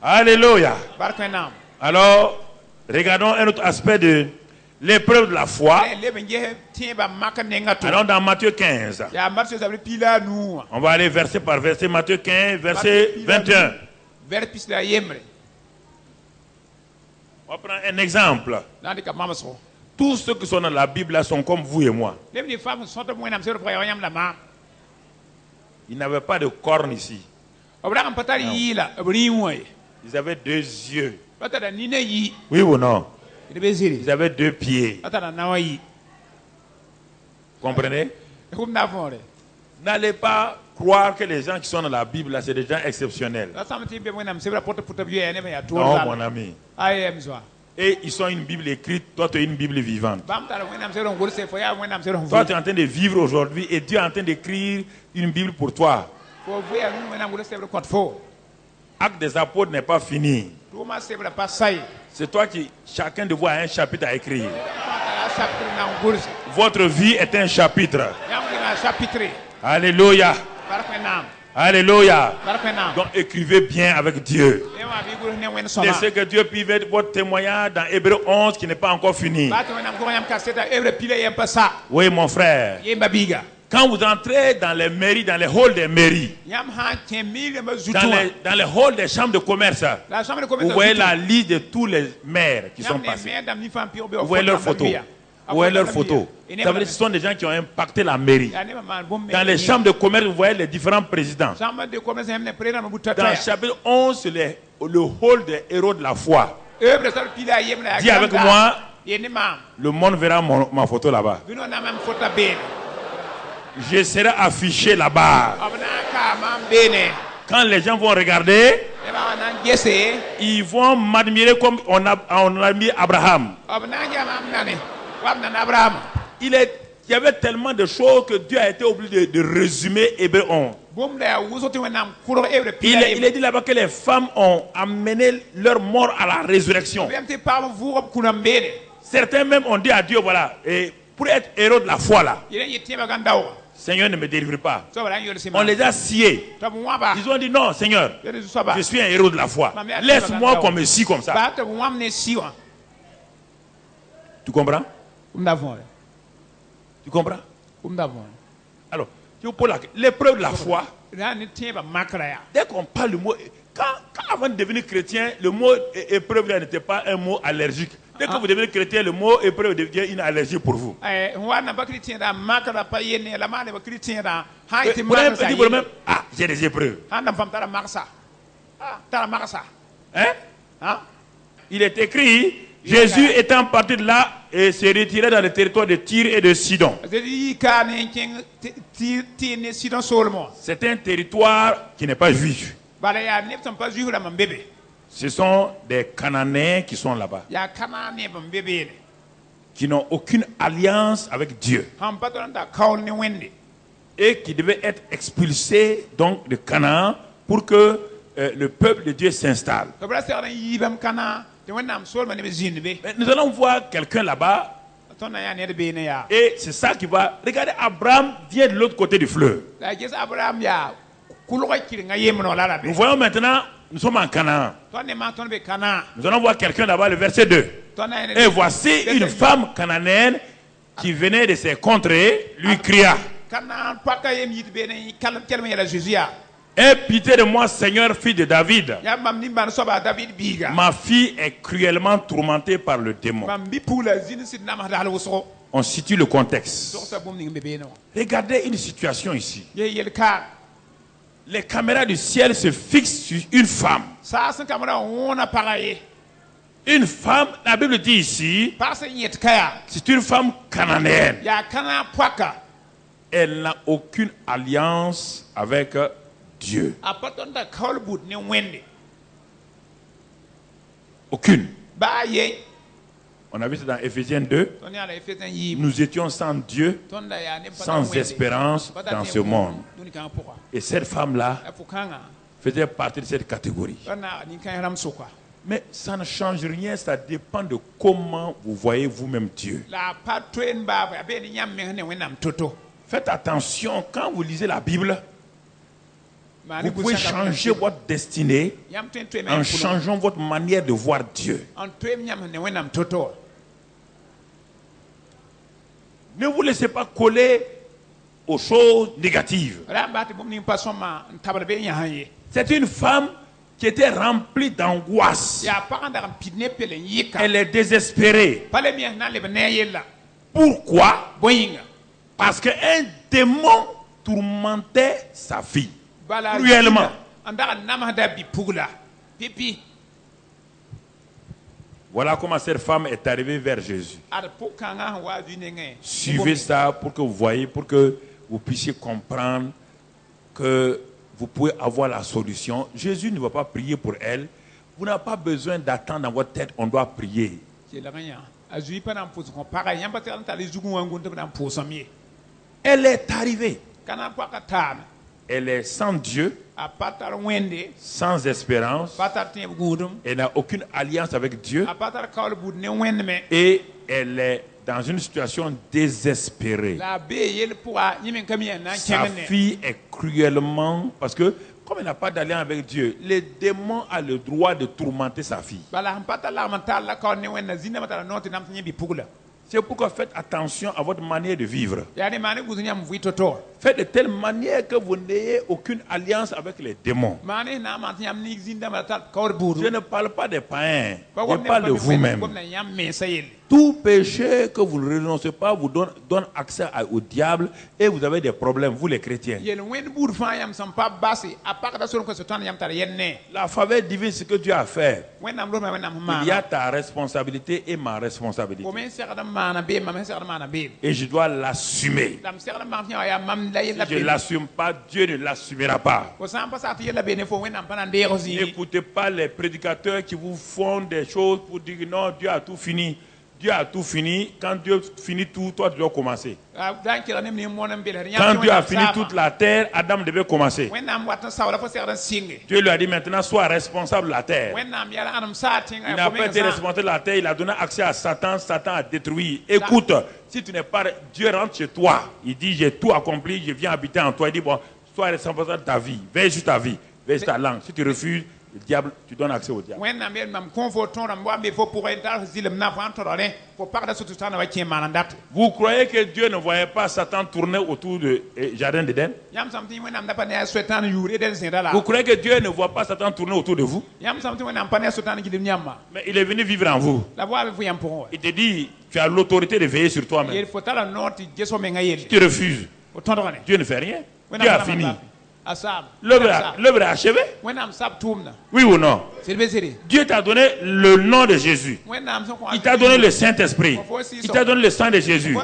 Alléluia. Alors, regardons un autre aspect de l'épreuve de la foi. Allons dans Matthieu 15. On va aller verset par verset. Matthieu 15, verset 21. On va prendre un exemple. Tous ceux qui sont dans la Bible là sont comme vous et moi. Ils n'avaient pas de cornes ici. Ils avaient deux yeux. Oui ou non? Ils avaient deux pieds. Comprenez? N'allez pas croire que les gens qui sont dans la Bible là, c'est des gens exceptionnels. Non, mon ami. Et ils sont une Bible écrite, toi tu es une Bible vivante. Toi tu es en train de vivre aujourd'hui et Dieu est en train d'écrire une Bible pour toi. Acte des apôtres n'est pas fini. C'est toi qui, chacun de vous a un chapitre à écrire. Votre vie est un chapitre. Alléluia. Alléluia. Donc écrivez bien avec Dieu. Laissez que Dieu puisse mettre votre témoignage dans Hébreux 11 qui n'est pas encore fini. Oui mon frère. Quand vous entrez dans les mairies, dans les halls des mairies, Yam ha temi le dans zutua. les halls des chambres de commerce, La chambre de vous commerce. voyez la liste de tous les maires qui sont passés. Vous voyez leurs photos. Vous voyez leurs photos. Ça veut dire que ce sont des gens qui ont impacté la mairie. Dans les chambres de commerce, vous voyez les différents présidents. Chambre de commerce hem ne président Dans butata. le chapitre 11, c'est le hall des héros de la foi. Œuvre sal pila yem la. Dis avec moi, Yeni mam. le monde verra ma photo là-bas. Bino na mam fota ben. Je serai affiché là-bas. Abna ka mam bene. Quand les gens vont regarder, E ba na gese. ils vont m'admirer comme on a mis Abraham. Abna ja mam nane. Wab na Abraham. Il y avait tellement de choses que Dieu a été obligé de résumer Hébreu 11. Bom da wusoti wenam kuro œuvre Il pila est dit là-bas que les femmes ont amené leur mort à la résurrection. Bemte pa vous rob kunam bene. Certains même ont dit à Dieu, voilà, et pour être héros de la foi là, Yene yeti ba gandaw. Seigneur ne me délivre pas. So ba yol sima. On les a sciés. To mo ba. Ils ont dit non, Seigneur, Yene so ba. je suis un héros de la foi. Laisse-moi qu'on me scie comme ça. Ba to mo amne siwa. Tu comprends? Ndavon. Tu comprends? Ndavon. Alors, je vous pose l'épreuve de la foi. Là ne tient pas makra ya. Dès qu'on parle le mot, quand avant de devenir chrétien, le mot épreuve là n'était pas un mot allergique. Dès que vous devenez chrétien, le mot épreuve devient une allergie pour vous. Wana ba chrétien da makra pa yene la mane ba chrétien da. Ha Vous iti avez un makra. petit problème. Ah, j'ai des épreuves. Anda fam tara maksa. Ah, tara maksa. Hein? Hein? Il est écrit, Jésus étant parti de là et s'est retiré dans le territoire de Tyr et de Sidon. Zedi ka ne ken ti ne sidon solmo. C'est un territoire qui n'est pas juif. Bala ya ne tam pas juif la mbebe. Ce sont des Cananéens qui sont là-bas, Ya kana ne mbebe ne. qui n'ont aucune alliance avec Dieu Ham patron da kaul ne wende. et qui devaient être expulsés donc de Canaan pour que le peuple de Dieu s'installe. To bra ser yibam kana te wennam solma ne be zinbe. Mais nous allons voir quelqu'un là-bas To na ya ne de be ne ya. et c'est ça qui va... Regardez, Abraham vient de l'autre côté du fleuve. La jes Abraham ya kulo kiri nga yemno la be. Nous voyons maintenant, nous sommes en Canaan. To ne ma ton be kana. Nous allons voir quelqu'un là-bas, le verset 2. To na Et voici une femme cananéenne qui venait de ses contrées, lui cria, Kana paka yem yit be ne kalam kelme ya la Jésus ya. aie pitié de moi, Seigneur, fils de David. Ya mam ni ban soba David biga. Ma fille est cruellement tourmentée par le démon. Mam bi pula zin sit na ma dal wuso. On situe le contexte. So sa bum ni be no. Regardez une situation ici. Ye yel ka. Les caméras du ciel se fixent sur une femme. Sa san kamera wona paraye. Une femme, la Bible dit ici, Pasa yet kaya. c'est une femme cananéenne. Ya kana paka. Elle n'a aucune alliance avec Dieu. Apaton da kaulbut ne wende. Aucune. Ba ye. On a vu ça dans Éphésiens 2. Ton ya la efetan yib. Nous étions sans Dieu, Ton da ya ne pata sans wende. espérance dans ce monde. Duni kan poka. Et cette femme-là Afukanga. faisait partie de cette catégorie. Bana ni kan ram soka. Mais ça ne change rien, ça dépend de comment vous voyez vous-même Dieu. La patren ba ba be ni nyam me ne wenam toto. Faites attention, quand vous lisez la Bible, vous pouvez changer votre destinée Yam twen twen en changeant votre manière de voir Dieu. en twen nyam ne wenam toto. Ne vous laissez pas coller aux choses négatives. Ra ba te bum ni pa soma tabal be nya haye. C'est une femme qui était remplie d'angoisse. Ya pa anda ram pidne pelen yika. Elle est désespérée. Pale mi na le ne yella. Pourquoi? Boyinga. Parce qu'un démon tourmentait sa fille. Bala Cruellement. Anda nama da bi pugla. Pipi. Voilà comment cette femme est arrivée vers Jésus. Ar pokanga wa du nenge. Suivez ça pour que vous voyez, pour que vous puissiez comprendre que vous pouvez avoir la solution. Jésus ne va pas prier pour elle. Vous n'avez pas besoin d'attendre dans votre tête, on doit prier. C'est la rien. Azui pa na mpuzo ko para yamba te anta le zugu wangu te na mpuzo mi. Elle est arrivée. Kana paka tana. Elle est sans Dieu, A patar wende. sans espérance. Patar te gudum. Elle n'a aucune alliance avec Dieu. A patar kaul bud ne wende me. Et elle est dans une situation désespérée. La be yel pour yimen kamien na Sa kemene. fille est cruellement... Parce que comme elle n'a pas d'alliance avec Dieu, les démons ont le droit de tourmenter sa fille. Bala patar la mental la kaul ne wende zina matala noti nam bi pugla. C'est pourquoi faites attention à votre manière de vivre. ya ne mane guzu nyam vui toto Faites de telle manière que vous n'ayez aucune alliance avec les démons. mane na ma nyam ni zinda ma ta kawr buru Je ne parle pas des païens, Ba je wam ne parle de pa vous-même. wam na yam me sayel Tout péché que vous ne renoncez pas vous donne accès au diable et vous avez des problèmes, vous les chrétiens. yel wen buru fa yam sam pa basi apaka da son ko so tan yam tar yenne La faveur divine, c'est ce que Dieu a fait. wen nam lo ma wen nam Il y a ma ta responsabilité et ma responsabilité. ko men ser da mana be ma men ser da mana be Et je dois l'assumer. dam ser da ma ya mam la yel la Si je ne l'assume pas, Dieu ne l'assumera pas. ko sam pa sa ti yel la be ne fo wen nam pa nan de rosi N'écoutez pas les prédicateurs qui vous font des choses pour dire que non, Dieu a tout fini. Dieu a tout fini. Quand Dieu finit tout, toi tu dois commencer. dan kira ne ni mo nam be la Quand Dieu a fini toute la terre, Adam devait commencer. wen nam wat sa wala fo ser da singe Dieu lui a dit maintenant, sois responsable de la terre. wen nam yala anam sa ting Il n'a pas été responsable de la terre, il a donné accès à Satan, Satan a détruit. Écoute, si tu n'es pas... Dieu rentre chez toi, il dit j'ai tout accompli, je viens habiter en toi. Il dit bon, sois responsable de ta vie, veille sur ta vie, veille sur ta langue. Si tu refuses, le diable, tu donnes accès au diable. wen nam yel mam konforton ram wa be fo pour entrar zilem na fa antoro ne fo par da sutu tan wa ki manandat Vous croyez que Dieu ne voyait pas Satan tourner autour du jardin d'Éden? yam samti wen nam da pa ne svetan yure den sin dala Vous croyez que Dieu ne voit pas Satan tourner autour de vous? yam samti wen nam pa ne svetan gilim nyamma Mais il est venu vivre en vous. la voix be fu yam pour Il te dit, tu as l'autorité de veiller sur toi-même. yel fo tala noti geso me ngayel Si tu refuses, o tondo ne Dieu ne fait rien. wen Dieu a nam fini. asab L'œuvre est achevée. wen nam sab tumna Oui ou non? c'est be seri Dieu t'a donné le nom de Jésus. wen nam so ko Il t'a donné le Saint-Esprit. Il t'a donné le sang de Jésus.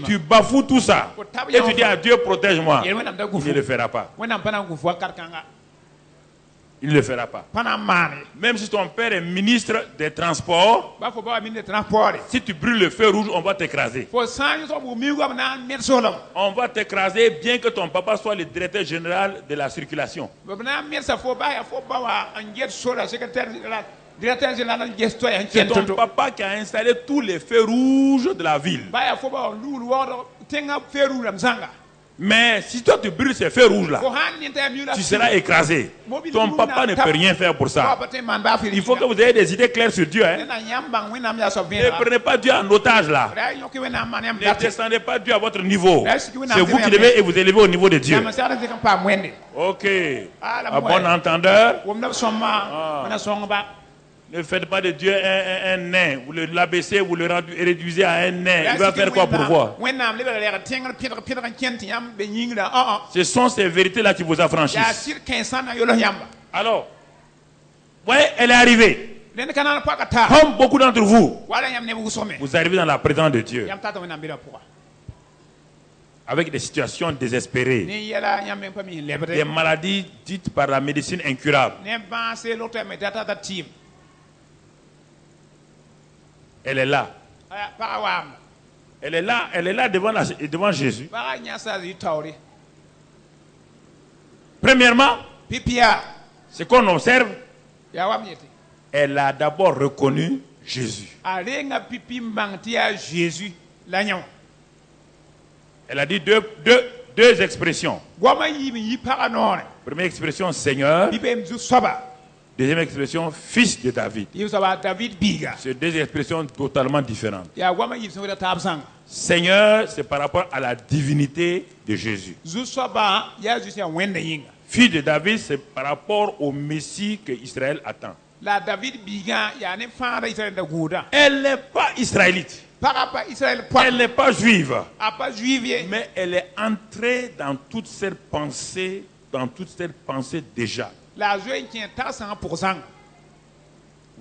Tu bafoues tout ça. Et tu dis à Dieu, protège-moi. yel wen nam da Il gufu ne le fera pas. wen nam pa na gufu karkanga Il ne le fera pas. pa na mane Même si ton père est ministre des Transports, ba fo ba min de transport si tu brûles le feu rouge, on va t'écraser. fo san so bu mi go na mer solo On va t'écraser bien que ton papa soit le directeur général de la circulation. babna mer sa fo ba ya fo ba wa an get solo secrétaire de la directeur général an gesto ya C'est ton kento papa qui a installé tous les feux rouges de la ville. ba ya fo ba lulu wo tenga feru ram sanga Mais si toi tu brûles ces feux rouges-là, ko han ni ta mi la tu seras écrasé. Ton papa ne peut rien faire pour ça. Il faut que vous ayez des idées claires sur Dieu. Hein. na nyambang wen nam ya so Ne vera prenez pas Dieu en otage là. ra yo ki wen nam man yam Ne date descendez pas Dieu à votre niveau. Est-ce que vous C'est n'avez vous qui rien devez fait? et vous élevez au niveau de Dieu. ya ma sa de kan pa mwende Ok. Ah, la À mouette. bon entendeur, wo na so ma na so ba ne faites pas de Dieu un nain. Vous l'abaissez, vous le réduisez à un nain. Il va faire quoi pour vous? wen nam le ba tenga pidra kan kenti yam be yingra ah Ce sont ces vérités-là qui vous ya affranchissent. sir 15 na yo lo yamba Alors, voyez, elle est arrivée. den kana pa ka ta Comme beaucoup d'entre vous, wala yam ne bu so me vous arrivez dans la présence de Dieu yam tata wen nam bi da pour avec des situations désespérées, ni yela yam men pa mi des lebre maladies dites par la médecine incurables. ne ba se lo te me data ta team Elle est là. aya pa wa Elle est là devant Jésus. ba nya sa zi tawri Premièrement, pipia ce qu'on observe, ya wa miete elle a d'abord reconnu Jésus. arenga pipi mbangti ya Jésus la nyaw Elle a dit deux expressions. goma yibi yi pa nore Première expression, Seigneur. bibe mzu soba Deuxième expression, Fils de David. yi soba David biga C'est deux expressions totalement différentes. ya goma yibi so da tabsang Seigneur, c'est par rapport à la divinité de Jésus. zu soba ya ju ya wenda yinga Fils de David, c'est par rapport au Messie que Israël attend. la David biga ya ne fara Israël da guda Elle n'est pas israélite. para Israël pa Elle n'est pas juive. apa juive Mais elle est entrée dans toutes ces pensées, déjà. la joie qui est à 100%. Vous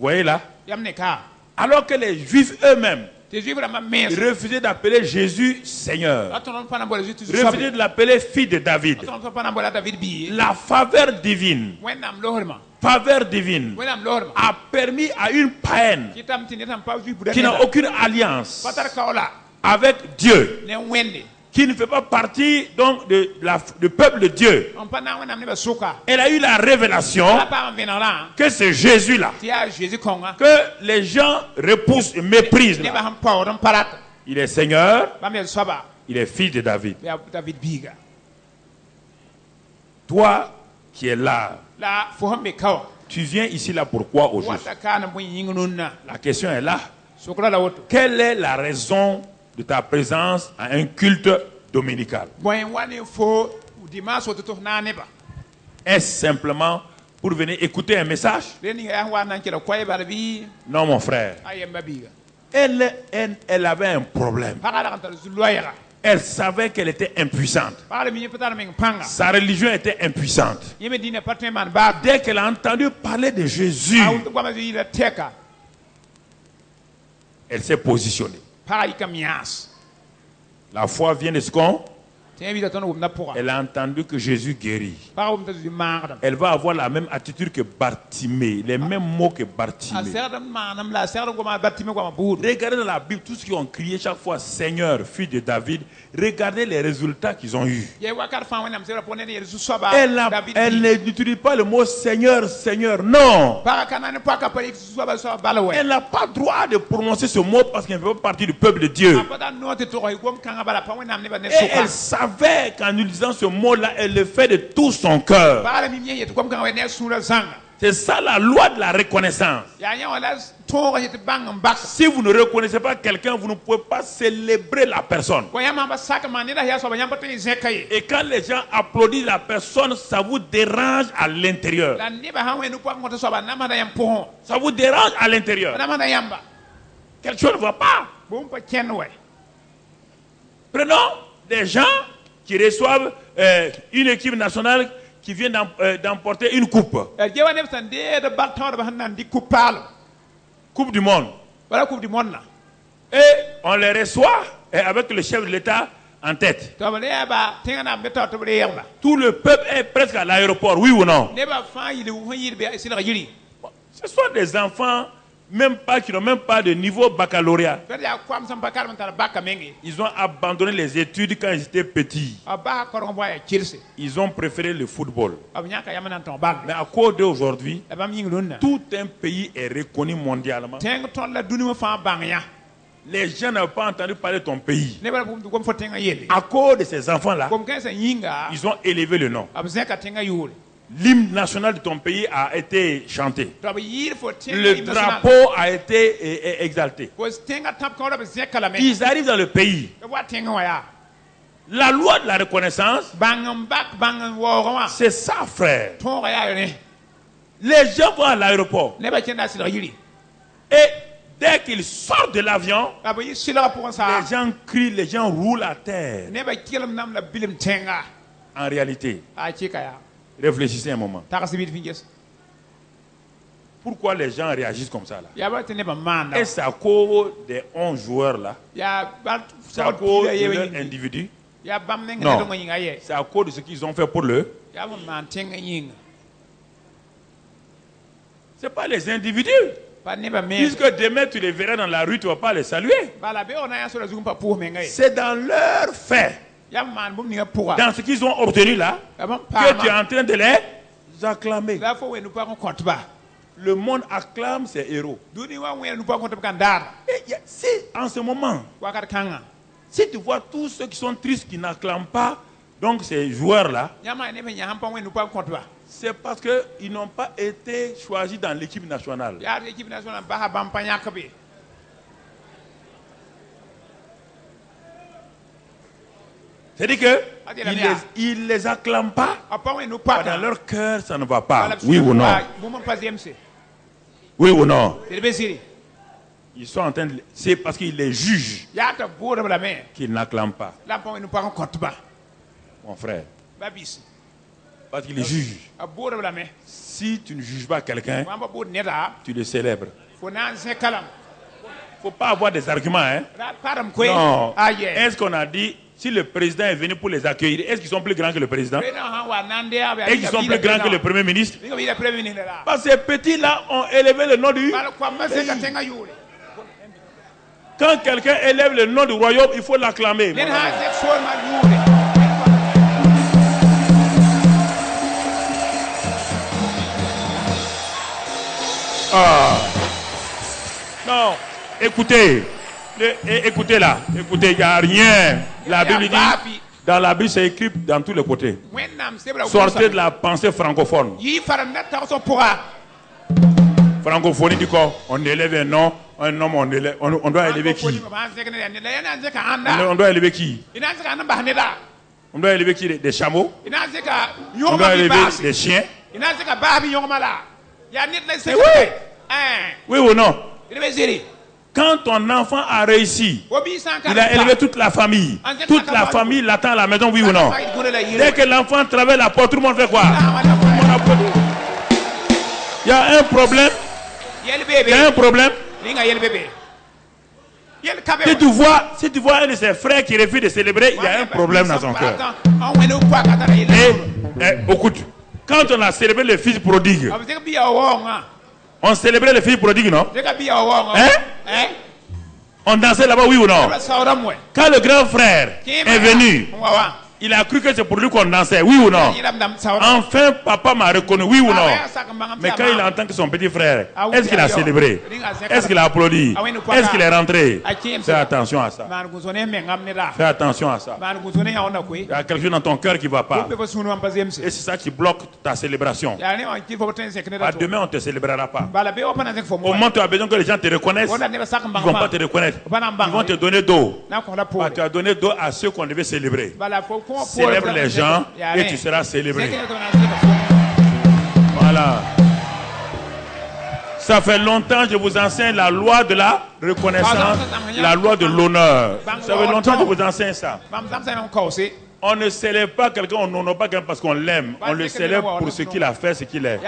voyez là? Yam ne ka. Alors que les Juifs eux-mêmes Tes juifs vraiment mais refusaient d'appeler Jésus Seigneur. attends pas na bola juste Refusaient de l'appeler Fils de David. attends pas na bola David bi. La faveur divine, Wenam lohorma. Wenam lohorma. a permis à une païenne Kitam tinitam pa juif qui n'a aucune alliance Patar kaola. avec Dieu, Ne wende. qui ne fait pas partie donc du peuple de Dieu. On pa na wenam ne ba suka. Elle a eu la révélation La pa venala. que c'est Jésus-là, Tia Jésus konga. que les gens repoussent et méprisent. Ne Là. ba ham pa odon parat. Il est Seigneur, Ba me soba. il est Fils de David. Ya David biga. Toi qui es là, La fo hambe kawa. tu viens ici là pourquoi au juste? Wata kana bu yingununa. La question est là. sokra la woto Quelle est la raison de ta présence à un culte dominical? boy wani fo dimanche woto to na ne ba Est-ce simplement pour venir écouter un message? reni ya wa nan kira koy bar bi Non, mon frère. ayemba biga Elle avait un problème. para la kan zu loyera Elle savait qu'elle était impuissante. para mi pata men panga Sa religion était impuissante. yeme dine patin man ba Dès qu'elle a entendu parler de Jésus, awto kwa ma yira teka elle s'est positionnée. para ikamias La foi vient de ce qu'on. ten bi da ton na pour Elle a entendu que Jésus guérit. para um ta du marda Elle va avoir la même attitude que Bartimée, les mêmes mots que a Bartimée. serda manam la serda ko ma batime ko ma boud Regardez dans la Bible, tous ceux qui ont crié chaque fois Seigneur, fils de David, regardez les résultats qu'ils ont eus. ye wakar fa wanam serda pour ne yesu soba David Elle n'utilise pas le mot Seigneur, Seigneur, non. para kanane paka pa yesu soba so balawe Elle n'a pas droit de prononcer ce mot parce qu'elle ne fait pas partie du peuple de Dieu. apada note to ko gom kanga bala pa wanam ne ba ne Et elle savait qu'en utilisant ce mot-là, elle le fait de tout son cœur. para mi yetu kom kanga ne sura zanga C'est ça la loi de la reconnaissance. ya nya wala to ko yetu bangam bak Si vous ne reconnaissez pas quelqu'un, vous ne pouvez pas célébrer la personne. ko yama ba saka man ne da ya so ba nyamba to zekaye Et quand les gens applaudissent la personne, ça vous dérange à l'intérieur. la ne ba hanwe nu pa ko to so ba namada yam po Ça vous dérange à l'intérieur. namada yamba Quelque chose ne va pas. bom pa ken we Prenons des gens qui reçoivent une équipe nationale qui vient d'emporter une coupe. je wa ne tan de de bal tawda ba hanan di kupalo Coupe du monde. wala coupe du monde na Et on les reçoit avec le chef de l'État en tête. to ba ne ba tinga beta to bre yerba Tout le peuple est presque à l'aéroport, oui ou non? ne ba fa yile wu yir be sila yiri Ce sont des enfants même pas, qui n'ont même pas de niveau baccalauréat. per ya kwam sam bakar man tara baka mengi Ils ont abandonné les études quand ils étaient petits. aba koron boya kirse Ils ont préféré le football. ab nyaka yamana ton bal Mais à cause d'aujourd'hui, abam yinglun tout un pays est reconnu mondialement. teng ton la duni mo fa bangya Les gens n'ont pas entendu parler de ton pays. ne ba bum du gom fo tenga yele À cause de ces enfants-là, gom kensa yinga ils ont élevé le nom. ab zeka tenga yule L'hymne national de ton pays a été chanté. to ba yir fo tenga Le drapeau a été exalté. ko tenga tap ko ba zeka la me Ils arrivent dans le pays. wa tenga wa ya La loi de la reconnaissance, bangam bak bangam wo wa c'est ça, frère. ton ya ne Les gens vont à l'aéroport. ne ba kenda sila yiri Et dès qu'ils sortent de l'avion, ab yi sila pour ça les gens crient, les gens roulent à terre. ne ba kilam nam la bilim tenga En réalité, a chika ya réfléchissez un moment. ta kasibit finges Pourquoi les gens réagissent comme ça là? ya ba tene ba manda Et c'est à cause des 11 joueurs là? ya ba C'est à cause de ya leur individu? ya bam ne Non. ngado ngo yinga ye C'est à cause de ce qu'ils ont fait pour le... ya ba man tenga yinga C'est pas les individus. pa ne ba me Puisque demain tu les verras dans la rue, tu ne vas pas les saluer. bala be ona ya so la zum pa pour me ngai C'est dans leur fait, ya man bum ni pour dans ce qu'ils ont obtenu là, ya bam que tu es pa en train de les acclamer. la fo we nu pa ko compte ba Le monde acclame ses héros. duni wa we nu pa ko compte kan dar Et si en ce moment, wakar kanga si tu vois tous ceux qui sont tristes, qui n'acclament pas, donc ces joueurs-là, ya ma ne be nya ham pa we nu pa ko compte ba c'est parce qu'ils n'ont pas été choisis dans l'équipe nationale. ya équipe nationale ba ha bam pa nya kabe C'est-à-dire qu'ils ne les acclament pas, apa we nu pa dans leur cœur, ça ne va pas. Bala Oui ou non? bu mon pas MC Oui ou non? c'est be siri Ils sont en train de... C'est parce qu'ils les jugent ya ta bo de la me qu'ils n'acclament pas, la pa we nu pa ko compte ba mon frère. ba bis Parce qu'ils les jugent. a bo de la me Si tu ne juges pas quelqu'un, wa ba bo ne da tu le célèbres. fo nan se kalam Il ne faut pas avoir des arguments, hein? ra param ko Non. ah yeah Est-ce qu'on a dit, si le président est venu pour les accueillir, est-ce qu'ils sont plus grands que le président? président han wa nan de abe Est-ce qu'ils sont plus grands que le premier ministre? Bingo bi le premier ministre là. Parce que ces petits-là ont élevé le nom du... Bala kwa mase ka tenga yule. Quand quelqu'un élève le nom du royaume, il faut l'acclamer. Len ha se so ma yule. Non, écoutez. Écoutez là. Écoutez, il n'y a rien. La Bible dit... Dans la Bible, c'est écrit dans tous les côtés. When nam se bra. Sortez de la pensée francophone. Yi faram na ta so pour Francophonie dit quoi? On élève un homme, on doit élever qui? On doit élever qui? On doit élever qui? Des chameaux? On doit élever des chiens? Oui ou non? Quand ton enfant a réussi, il a élevé toute la famille. Toute la famille l'attend à la maison, oui ou non? Dès que l'enfant traverse la porte, tout le monde fait quoi? Tout le monde applaudit. Il y a un problème. Il y a un problème. Si tu vois un de ses frères qui refuse de célébrer, il y a un problème dans son cœur. Et écoute, quand on a célébré le fils prodigue, on célébrait le fils prodigue, non? Hein? On dansait là-bas, oui ou non? Quand le grand frère est venu, il a cru que c'est pour lui qu'on dansait, oui ou non? Enfin, papa m'a reconnu, oui ou non? Mais quand il entend que son petit frère, est-ce qu'il a célébré? Est-ce qu'il a applaudi? Est-ce qu'il est rentré? Fais attention à ça. Fais attention à ça. Il y a quelque chose dans ton cœur qui ne va pas. Et c'est ça qui bloque ta célébration. Demain, on ne te célébrera pas. Au moment où tu as besoin que les gens te reconnaissent, ils ne vont pas te reconnaître. Ils vont te donner d'eau. Tu as donné d'eau à ceux qu'on devait célébrer. Célèbre les gens et tu seras célébré. Voilà. Ça fait longtemps que je vous enseigne la loi de la reconnaissance, la loi de l'honneur. Ça fait longtemps que je vous enseigne ça. On ne célèbre pas quelqu'un, on n'honore pas quelqu'un parce qu'on l'aime. On le célèbre pour ce qu'il a fait, ce qu'il est.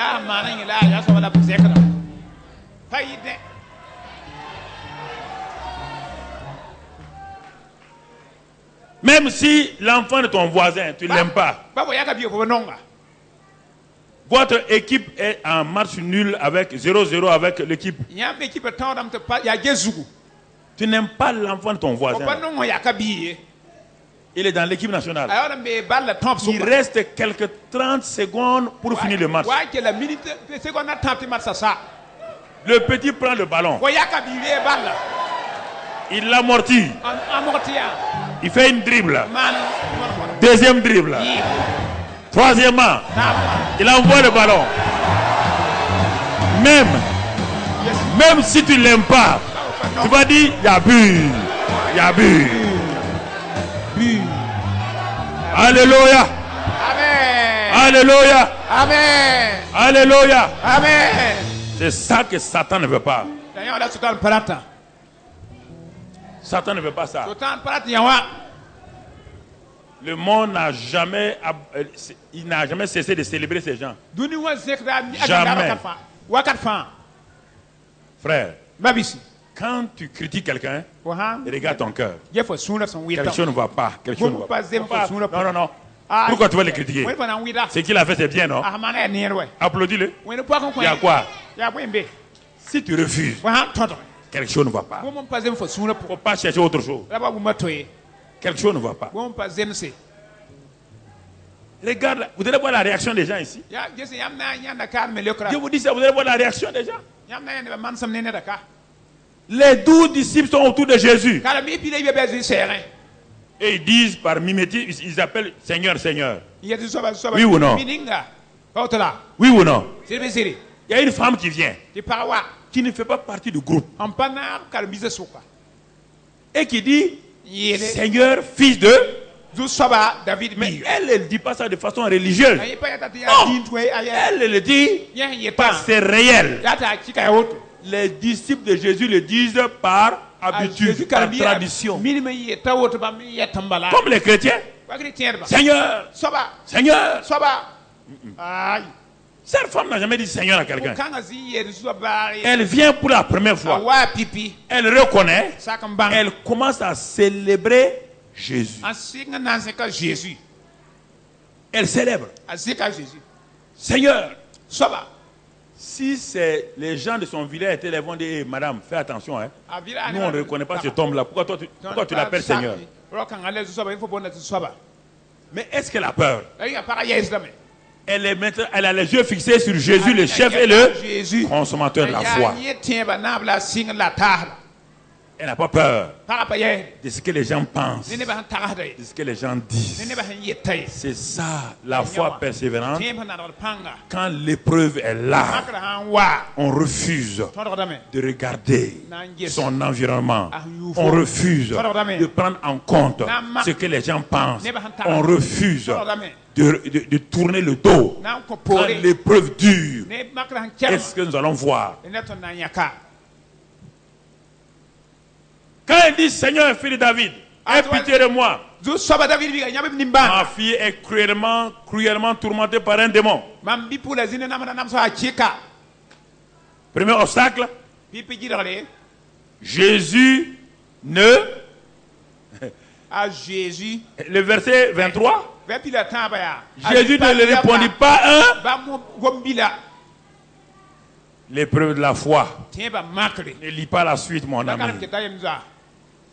Même si l'enfant de ton voisin, tu ne l'aimes pas. Votre équipe est en match nul avec 0-0 avec l'équipe. Tu n'aimes pas l'enfant de ton voisin. Il est dans l'équipe nationale. Il reste quelques 30 secondes pour finir le match. Le petit prend le ballon. Il l'amortit. Il fait une dribble. Deuxième dribble. Troisièmement, il envoie le ballon. Même si tu ne l'aimes pas, tu vas dire, il y a but. Il y a but. Alléluia. Amen. Alléluia. Amen. Alléluia. Amen. C'est ça que Satan ne veut pas. Satan ne veut pas ça. Le monde n'a jamais, il n'a jamais cessé de célébrer ces gens. Jamais. Frère, quand tu critiques quelqu'un, regarde ton cœur. Quelque chose ne va pas. Quelque chose ne va pas. Non, non, non. Pourquoi tu vas le critiquer? Ce qu'il a fait, c'est bien, non? Applaudis-le. Il y a quoi? Si tu refuses, quelque chose ne va pas. Il ne faut pas chercher autre chose. Quelque chose ne va pas. Regarde, vous allez voir la réaction des gens ici. Je vous dis ça, vous allez voir la réaction des gens. Les 12 disciples sont autour de Jésus. Et ils disent par mimétisme, ils appellent Seigneur, Seigneur. Oui ou non? Oui ou non? Il y a une femme qui vient, qui ne fait pas partie du groupe. Et qui dit, Seigneur, fils de David. Mais elle ne dit pas ça de façon religieuse. Non. Elle le dit parce que c'est réel. Les disciples de Jésus le disent par habitude, par tradition. Comme les chrétiens. Seigneur, Seigneur. Cette femme n'a jamais dit Seigneur à quelqu'un. Elle vient pour la première fois. Elle reconnaît. Elle commence à célébrer Jésus. Elle célèbre. Seigneur. Si c'est les gens de son village étaient là, ils vont dire, madame, fais attention. Hein. Nous, on ne reconnaît pas cet homme-là. Pourquoi tu l'appelles Seigneur? Mais est-ce qu'elle a peur? Elle a les yeux fixés sur Jésus, le chef et le consommateur de la foi. Elle n'a pas peur Paga pa yɛ. de ce que les gens pensent, Ne ne ba han tagasda ye. de ce que les gens disent. Ne ne ba han yetta ye. C'est ça la foi persévérante. Tẽeb sẽn nadgd pãnga. Quand l'épreuve est là, Makra han wa. on refuse Tõdgdame. de regarder Na n ges. son environnement. Ah, you On faut. refuse Tõdgdame. de prendre en compte Na ma- ce que les gens pensent. Ne ba han taga. On refuse Tõdgdame. de tourner le dos. Na n kõ Quand poore. l'épreuve dure, Ne makra han kɛrma. est-ce que nous allons voir? Ne tõnd na n yãka. Quand il dit Seigneur, fils de David, aie pitié de moi. Zu-soaba David biga yãmb b nimbãan. Ma fille est cruellement tourmentée par un démon. Mam bi-pʋʋla zĩnd namda namsã a kɩka. Premier obstacle, Pipi gɩdgre. Jésus ne. A Jésus. Le verset 23. Vẽ pila tãabã yaa. Jésus ne le répondit pas un. Ba gom bila. L'épreuve de la foi. Tẽebã makre. Ne lis pas la suite, mon La ami. karem tɩ da yemza.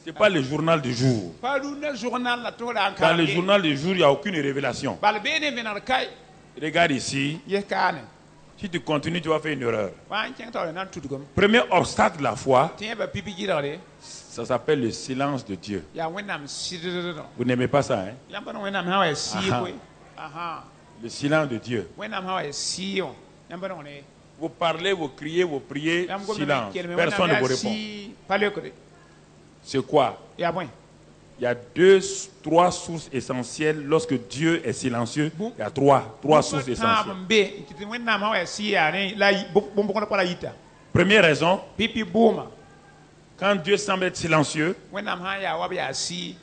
Ce n'est pas le journal du jour. Pa rũndã journal la tʋʋra n Dans le karem ye. journal du jour, il n'y a aucune révélation. Bal beene vẽnegd kae. Regarde ici. Yes kaane. Si tu continues, tu vas faire une erreur. Wa n kẽng taoora na n tudgem. Premier obstacle de la foi, Tẽebã pipi gɩdgre. ça s'appelle le silence de Dieu. Yaa wẽnnaam sɩddd. Vous n'aimez pas ça, hein? Yãmb pa ne wẽnnaam sã n wa ya sɩɩ Aha. koe. Ahan. Le silence de Dieu. Wẽnnaam sã n wa ya sɩɩ wã. Yãmb pa ne wã ne. Vous parlez, vous criez, vous priez, Yãmb gomda silence. kelme Personne ne wẽnnaam vous yaa répond. sɩɩ pa leokde. C'est quoi? Yaa bõe. Il y a trois sources essentielles. Lorsque Dieu est silencieux, il y a trois sources essentielles. Tãab n be tɩ wẽnnaam sã n wa ya sɩɩ yaa ne la bõn-bõgd pa la yita. Première raison, Pipi booma. quand Dieu semble être silencieux, Wẽnnaam sã n yaa wa b yaa sɩɩ.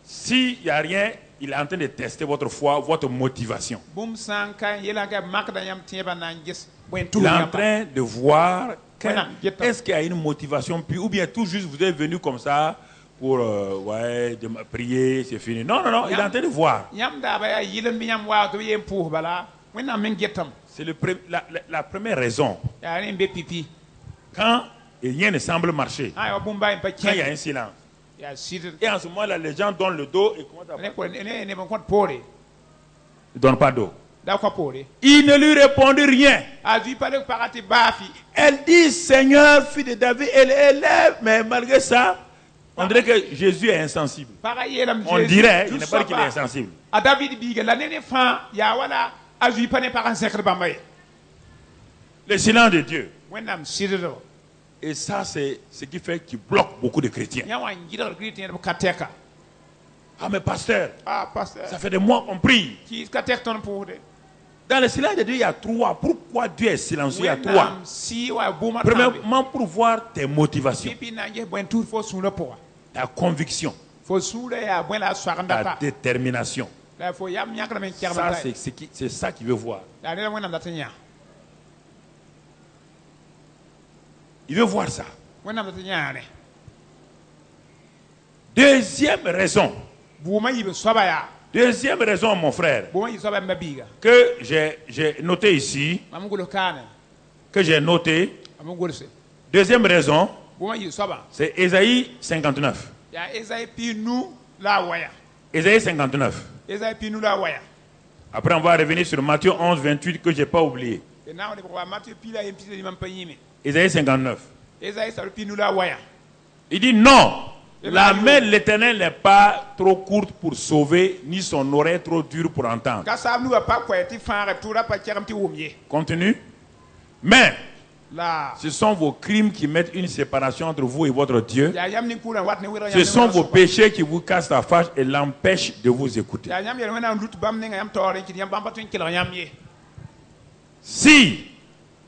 s'il n'y a rien, il est en train de tester votre foi, votre motivation. Bũmb sã n ka yɛla ka makda yãmb tẽebã na n ges bõe Il tʋʋm est en yãmba. train de voir Voilà, est-ce qu'il y a une motivation, puis, ou bien tout juste vous êtes venu comme ça pour prier, c'est fini. Non, non, non, il est en train de voir. Yãmb daaba yaa yɩlem bɩ yãmb waa tɩ b yen pʋʋs bala wẽnnaam me n getame. C'est la première raison. Yaa rẽ n be pipi. Quand rien ne semble marcher, Sã n yaa wa bũmb baa n pa quand il y a un kẽng silence. yaa sɩd. Et en ce moment-là, les gens donnent le dos et commencent à Ne parler. neb n kõt poore. Ils ne donnent pas d'eau. Da kõ poore. Ils ne lui répondent rien. A zui pa lek pagã tɩ baafi. Elle dit Seigneur, fils de David, elle élève, mais malgré ça, on dirait que Jésus est insensible. Pagã yeelame On dirait, il n'est pas dit qu'il est insensible. A David biiga la ne ne fãa yaa wala a zui pa ne pagã n sẽkd bãmba ye. Le silence de Dieu. Wẽnnaam sɩdd. Et ça, c'est ce qui fait qu'il bloque beaucoup de chrétiens. Yã wa n gɩdgd gɩd tẽed b ka tɛka. Ah, mais pasteur, Ah, pasteur. ça fait des mois qu'on prie. Kɩɩs ka tɛk tõnd pʋʋsde. Dans le silence de Dieu, il y a trois. Pourquoi Dieu est silencieux? Il y a trois. Wẽnnaam sɩ wa bʋʋmã tãabe. Premièrement, pour voir tes motivations, Pipi na n ges bõe tuud fo sũurã pʋga. ta conviction, Fo sũurã yaa bõe la a soagenda ta pa. détermination. La fo yam yãkrame n kɛgm Ça, pa. c'est ça qu'il veut voir. La ned wẽnnaam dat n yã. Il veut voir ça. Wẽnnaam dat n yãane. Deuxième raison. Bʋʋmã yib n soaba yaa. Deuxième raison, mon frère, Bʋʋmã yib soaba n ba biiga. que j'ai noté ici, Mam gʋls kaane. que j'ai noté. Mam gʋlse. Deuxième raison, Bʋʋmã yib soaba. c'est Ésaïe 59. Yaa Esayi pɩ nu la a waya. Ésaïe 59. Esayi pɩ nu la a waya. Après, on va revenir sur Matthieu 11, 28, que je n'ai pas oublié. Tɩ na n lebg wa Matɩ pɩ la yen pɩ mam pa yĩme. Ésaïe 59. Esayi sabr pɩ nu la a waya. Il dit non, la main de l'Éternel n'est pas trop courte pour sauver, ni son oreille trop dure pour entendre. Ka saab nuba pa koɛ tɩ fãagd tʋʋra pa kɛgem tɩ wʋm ye. Continue. Mais La ce sont vos crimes qui mettent une séparation entre vous et votre Dieu. yaa yam nin-kʋʋrã wat ne wɩrg Ce sont vos péchés qui vous cassent la face et l'empêchent de vous écouter. yaa yãmb yel wẽnnaam lut bãmb ninga yãmb taoor n kɩt yãmb bãmb pa tõe n kelg yãmb ye. Si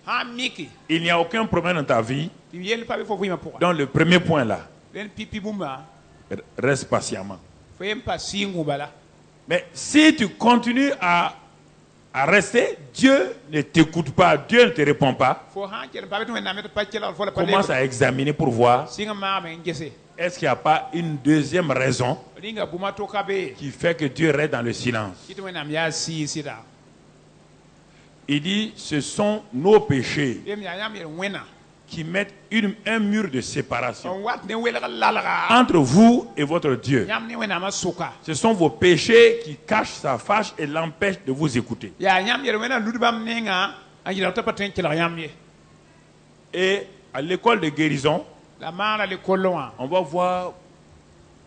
Sã n mike il n'y a aucun problème dans ta vie, tɩ yell pa be fo vɩɩmã pʋga. donc le premier point là, Rẽnd pipi bũmba reste patiemment. fo yen pa sɩɩngu bala. Mais si tu continues à rester, Dieu ne t'écoute pas, Dieu ne te répond pas. Fo sã n kell n pa be tɩ wẽnnaam tɩ pa kelgd fo la pa Commence à examiner pour voir sɩng n maame n gese. est-ce qu'il n'y a pas une deuxième raison Rĩnga bũmba tʋka be qui fait que Dieu reste dans le silence. tɩ wẽnnaam yaa sɩɩ sɩda. Il dit, ce sont nos péchés Rem yaa yãmb yel wẽna qui mettent un mur de séparation n wat ne welg lalga entre vous et votre Dieu. yãmb ne wẽnnaamã sʋka. Ce sont vos péchés qui cachent sa face et l'empêchent de vous écouter. Yaa yãmb yel wẽnnaam lut bãmb nenga n yɩlg tɩ pa tõe n kelg yãmb ye. Et à l'école de guérison, la maana le kolon on va voir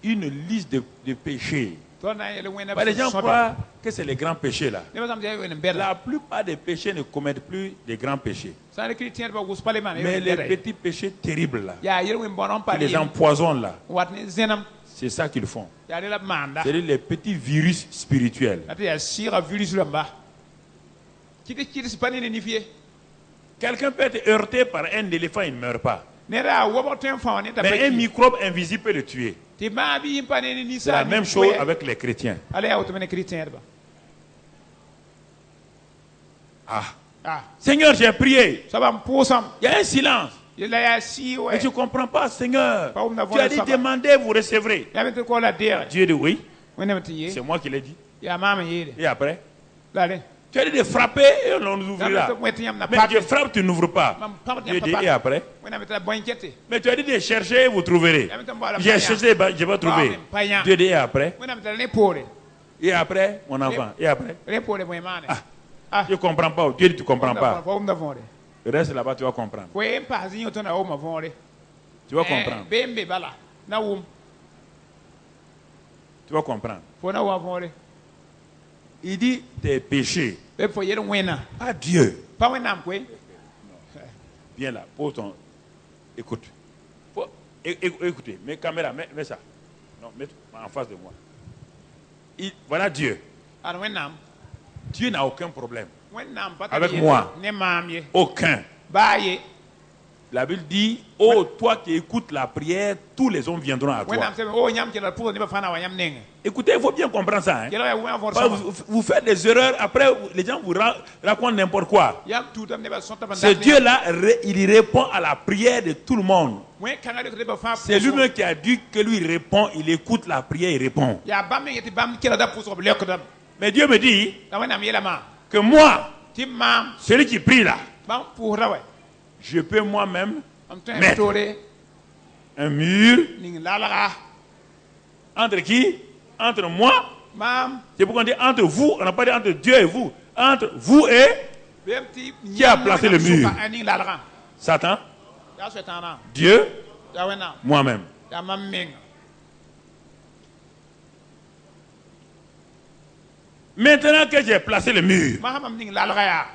une liste de péchés. to na yele wena Les gens croient que c'est les grands péchés là. ne bazam je wena bela La plupart des péchés ne commettent plus des grands péchés. ça le chrétien ba gus pale man Mais les petits péchés terribles là, ya yele wen bonon qui pale les empoisonnent là, wat ne zenam c'est ça qu'ils font. ya le la manda C'est-à-dire les petits virus spirituels. ati ya sira virus lamba kiti spani ne nifie Quelqu'un peut être heurté par un éléphant, il ne meurt pas. ne ra wobo ten fa ne ta Mais un baki microbe invisible peut le tuer. ti ma bi impane ni C'est sa la même chose avec les chrétiens. allez ya automene chrétien ba ah Seigneur, j'ai prié. ça va me posam Il y a un silence. il ya si Et ouais tu ne comprends pas, Seigneur. Pas où nous avons Tu as le dit sabbat. demandez, vous recevrez. ya mete ko la dere Dieu dit oui. wena mete ye C'est moi qui l'ai dit. ya mama yele Et après, dale tu as dit de frapper et on nous ouvrira. ya mete mwete yam na Mais pat Dieu frappe, tu n'ouvres pas. Dieu dit et après. wena mete boy kete Mais tu as dit de chercher, vous trouverez. J'ai cherché, je vais trouver. Dieu dit et après. wena mete ne pole Et après, mon enfant. Et après. ne pole boy mane Tu ne comprends pas. Dieu dit tu ne comprends pas. fo mda vonde Le reste là-bas, tu vas comprendre. fo en pa zinyo to na o ma vonde Tu vas comprendre. bembe bala na wum Tu vas comprendre. fo na wa vonde Il dit tes péchés. e fo yele wena Pas Dieu. pa wena mkwe Viens là, pose ton. Écoute. Écoutez, mes caméras, mets ça. Non, mets en face de moi. Voilà Dieu. ar wena Dieu n'a aucun problème. wena pa Avec moi. ne mamye Aucun. baye La Bible dit, oh, toi qui écoutes la prière, tous les hommes viendront à wena toi. se o nyam ke la pour ne ba fana wa nyam nenge Écoutez, il faut bien comprendre ça. Hein. ke la wa vonde Parce que vous faites des erreurs, après les gens vous racontent n'importe quoi. yam tutam ne ba sonta ba Ce Dieu-là, il répond à la prière de tout le monde. mwen kanga de ba fa C'est lui-même qui a dit que lui il répond, il écoute la prière, il répond. ya bam ne yeti bam ke la da pour so blek dam Mais Dieu me dit da wena mi yela ma que moi, tim mam celui qui prie là, bam pour rawe je peux moi-même am tan Maître. tore un mur ning lalaga entre qui? Entre moi. mam C'est pourquoi on dit entre vous, on n'a pas dit entre Dieu et vous. Entre vous et bem ti Qui a placé le mur? ning lalaga Satan, ya so tana Dieu, ya wena moi-même. ya mam meng Maintenant que j'ai placé le mur, ma ham ning lalaga ya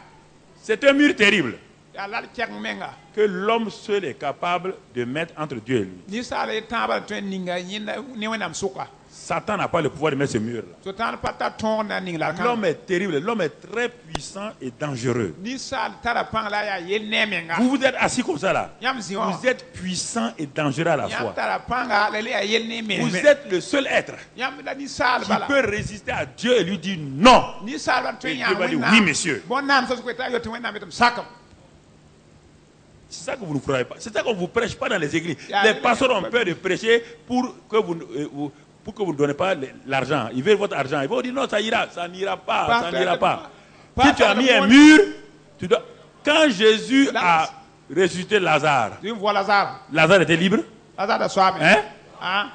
c'est un mur terrible ya lal kek menga que l'homme seul est capable de mettre entre Dieu et lui. ni sala tamba to ninga yinda ni wena suka Satan n'a pas le pouvoir de mettre ce mur-là. so tan pata ton na ning lalaga L'homme est terrible, l'homme est très puissant et dangereux. ni sal tara pang la ya yel ne menga Vous vous êtes assis comme ça là. yam zion Vous êtes puissant et dangereux à la yam fois. tara panga le ya yel ne Vous menga êtes le seul être yam la ni sal qui bala peut résister à Dieu et lui dire non. ni sal ban to Et ya Dieu va dire, wena oui, monsieur. bon nam so ko ta yo to wena metam sakam C'est ça que vous ne croyez pas. C'est ça qu'on ne vous prêche pas dans les églises. Yeah. Les pasteurs ont peur de prêcher pour que vous ne donnez pas l'argent. Ils veulent votre argent. Ils vont dire non, ça ira. Ça n'ira pas. Ça n'ira pas. Si tu as mis un mur, tu dois... Quand Jésus a ressuscité Lazare, tu vois Lazare Lazare était libre. Lazare da swami Hein? ah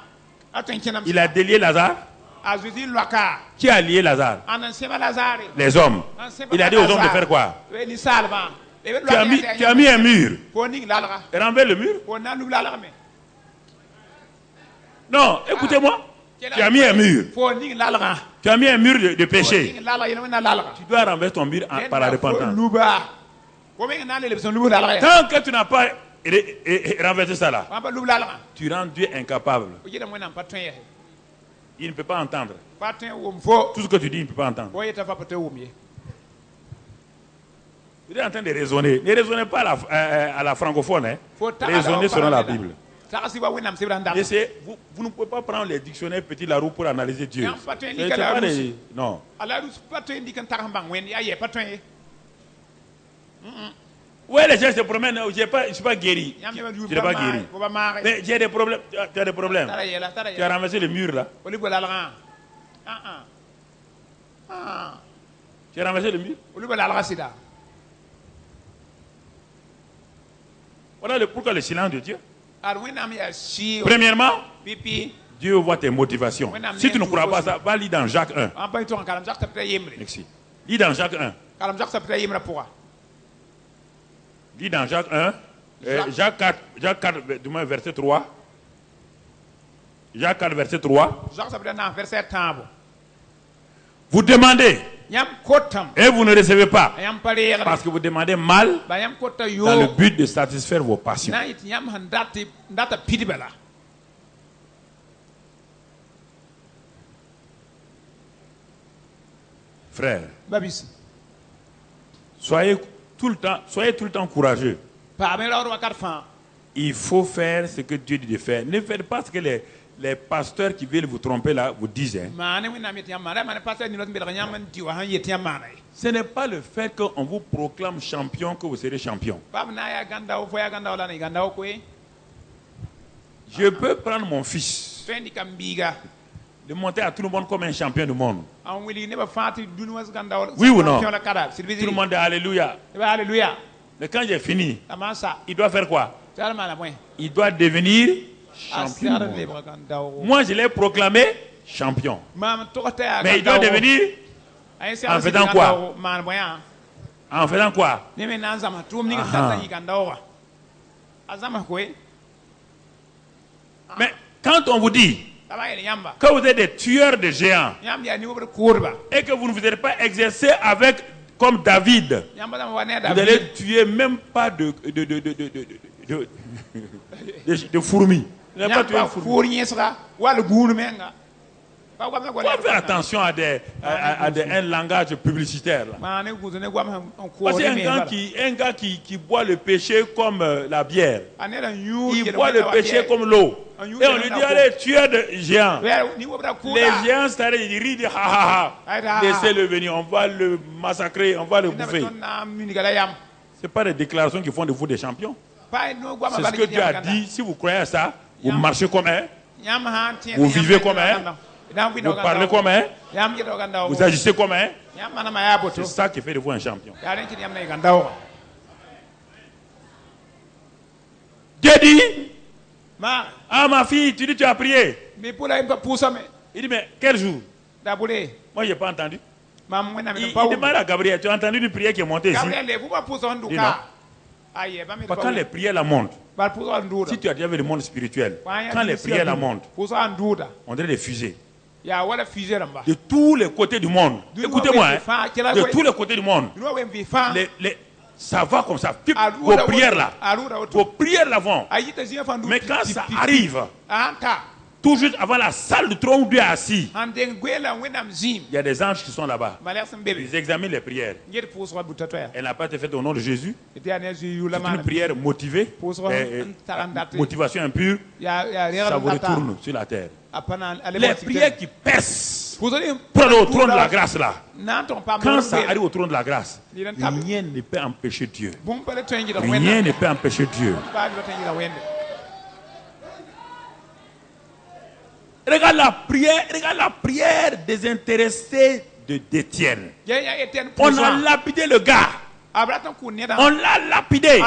atenkinam Il a délié Lazare. azuzi lwaka Qui a lié Lazare? anan sema Lazare Les hommes. Il a dit aux hommes de faire quoi? ni salba Tu as mis un mur. pour ning lalaga Renverse le mur. pour nan lu lalaga me Non, écoutez-moi. Tu as mis un mur. pour ning lalaga Tu as mis un mur de péché. ning lalaga yena wena lalaga Tu dois renverser ton mur par la repentance. luba ko me nan le beson luba lalaga Tant que tu n'as pas renversé ça là, ba luba lalaga tu rends Dieu incapable. o yeda wena pa twen ye Il ne peut pas entendre. pa twen wom fo Tout ce que tu dis, il ne peut pas entendre. o yeta fa pa twen wom ye Il est en train de raisonner. Ne raisonnez pas à la francophone. Hein. fo ta Raisonnez selon la Bible. ta si ba wena msebra ndam Vous ne pouvez pas prendre les dictionnaires Petit Laroux pour analyser Dieu. Non, pas toi, C'est Nicolas pas Roussi. des- Non. ala rus pa twen dikan tarambang wen ya ye pa twen ye Ouais, les gens se promènent. Je ne suis pas guéri. yam yama Tu n'es pas guéri. ko ba mare Mais j'ai des problèmes. Tu as des problèmes. tara yela tara Tu as yela renversé le mur là. o libo lalaga Tu as renversé le mur. o libo lalaga sida Voilà pourquoi le silence de Dieu. ar wena mi ya si Premièrement, pipi Dieu voit tes motivations. Si tu ne crois pas ça, va lire dans Jacques 1. en pa to kalam jak tapta yemre Merci. Lis dans Jacques 1. kalam jak tapta yemra pourra Lis dans Jacques 1. Jacques 4, du moins verset 3. Jacques 4, verset 3. Jacques ça veut dire verset 3. Vous demandez Yam kotam. et vous ne recevez pas. Yam paré. Parce que vous demandez mal Ba yam kota yo. dans le but de satisfaire vos passions. Na it yam handati ndata pidibala. Frère, Babis. soyez tout le temps courageux. Pa me la wakar fa. Il faut faire ce que Dieu dit de faire. Ne faites pas ce que les pasteurs qui veulent vous tromper là vous disent. Hein. Ce n'est pas le fait qu'on vous proclame champion que vous serez champion. Je peux prendre mon fils, de monter à tout le monde comme un champion du monde. Oui ou non? Tout le monde dit Alléluia. Mais quand j'ai fini, il doit faire quoi? Il doit devenir champion. Moi, je l'ai proclamé champion. Mais il doit devenir en faisant quoi? En faisant quoi? Mais quand on vous dit que vous êtes des tueurs de géants et que vous ne vous êtes pas exercé avec comme David, vous n'allez tuer même pas de fourmis. Vous n'allez pas tuer une fourmi. Il faut faire attention à un langage publicitaire. Là. Parce qu'un gars qui boit le péché comme la bière, il boit le péché comme l'eau. Et on lui dit, allez, tueur de géants. Les géants, c'est-à-dire, ils rient, ha ha ha. Laissez-le venir, on va le massacrer, on va le bouffer. Ce n'est pas des déclarations qui font de vous des champions. C'est ce que Dieu a dit. Si vous croyez à ça, vous marchez comme un, vous vivez comme un, vous parlez comme un, vous agissez comme un. C'est ça qui fait de vous un champion. Dieu dit, ah ma fille, tu dis tu as prié. Il dit, mais quel jour? Moi, je n'ai pas entendu. Il demande à Gabriel, tu as entendu une prière qui est montée ici? Il dit non. Quand les prières la montent, si tu as déjà vu le monde spirituel, quand les prières la montent, on dirait des fusées. De tous les côtés du monde. Écoutez-moi, hein, de tous les côtés du monde. Ça va comme ça. Vos prières là. Vos prières là vont. Mais quand ça arrive, tout juste avant la salle du trône où Dieu est assis, il y a des anges qui sont là-bas. Ils examinent les prières. Elle n'a pas été faite au nom de Jésus. C'est une prière motivée. Motivation impure. Ça vous retourne sur la terre. Les prières qui percent pour aller au trône de la grâce là. Quand ça arrive au trône de la grâce, rien ne peut empêcher Dieu. Rien ne peut empêcher Dieu. Regarde la prière désintéressée d'Étienne. On a lapidé le gars. On l'a lapidé.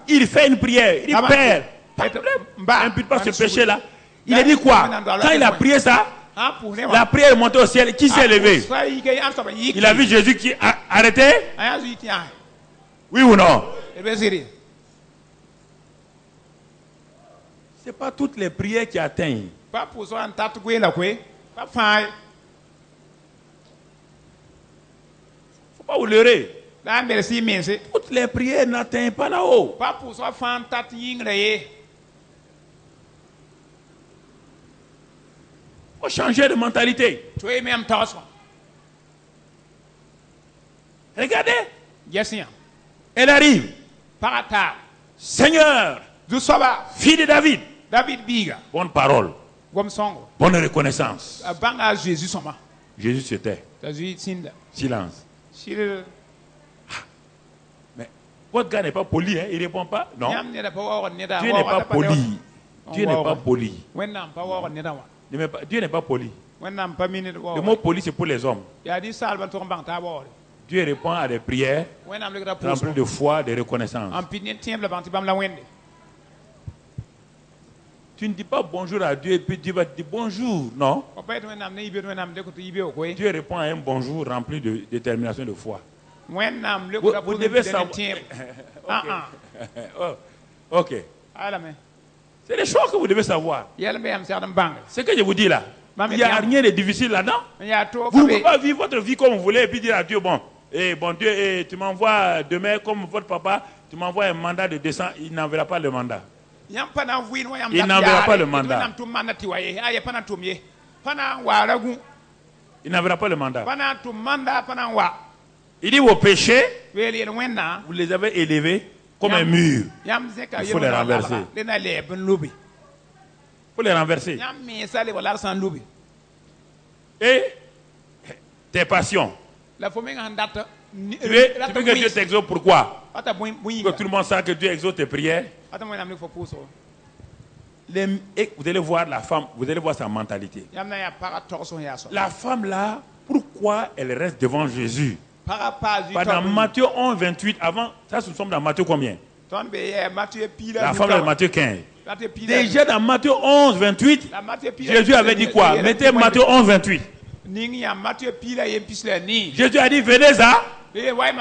Il fait une prière. Il dit, Père, impute pas ce péché-là. Il a dit quoi? Quand il a prié ça, la prière est montée au ciel. Qui s'est levé? Il a vu Jésus qui a arrêté? Oui ou non? Ce n'est pas toutes les prières qui atteignent. Il ne faut pas vous leurrer. Toutes les prières n'atteignent pas là-haut. Il faut changer de mentalité. Regardez. Elle arrive. Seigneur, fille de David. Bonne parole. Bonne reconnaissance. Jésus se tait. Silence. Mais votre gars n'est pas poli, hein? Il ne répond pas. Non. Dieu n'est pas poli. Dieu n'est pas poli. Dieu n'est pas poli. Le mot poli, c'est pour les hommes. Dieu répond à des prières remplies de foi, de reconnaissance. Tu ne dis pas bonjour à Dieu et puis Dieu va te dire bonjour. Non. Dieu répond à un bonjour rempli de détermination de foi. wẽnnaam Vous lekra pʋgẽ devez tɩ savoir. tẽebo Oh, ok. alame C'est des choses que vous devez savoir. yɛl me yam segd n bãnge Ce que je vous dis là, Maman, il n'y a bien. rien de difficile là-dedans. n yaa toog Vous ne be pouvez pas vivre votre vie comme vous voulez et puis dire à Dieu, bon, bon Dieu, tu m'envoies demain comme votre papa, tu m'envoies un mandat de 200, il n'enverra pas le mandat. yãmb pa na n vɩɩd wã yãmb Il n'enverra pas le mandat. wẽnnaam tʋm manda tɩ wa ye a ya pa na n tʋm ye pa na n waara gũ Il n'enverra pas le mandat. pa na n tʋm manda pa na n wa Il dit vos péchés, weel yel wẽnnaam vous les avez élevés comme un mur. yãmb zẽka Il faut les renverser. le na lɛɛb n lobe Il faut les renverser. yãmb meesa lebg la d sã n lobe Et tes passions. la fo meng sẽn dat Tu veux que Dieu t'exauce, pourquoi? ata bõe Pour yĩnga que tout le monde sache que Dieu exauce tes prières. ata wẽnnaam nek fo pʋʋsgo Et vous allez voir la femme, vous allez voir sa mentalité. yãmb na n yaa pagã togs sẽn yaa sõ La femme là, pourquoi elle reste devant Jésus? pagã paa zĩ Dans Matthieu 11, 28, avant, ça nous sommes dans Matthieu combien? tõnd be yaa Matthieu piila La femme de Matthieu 15. Matthieu piila Déjà dans Matthieu 11, 28, la Matthieu piila Jésus avait dit quoi? Mettez Matthieu 11, 28. ning yãmb Matthieu piila yen pis la nii Jésus a dit, venez là,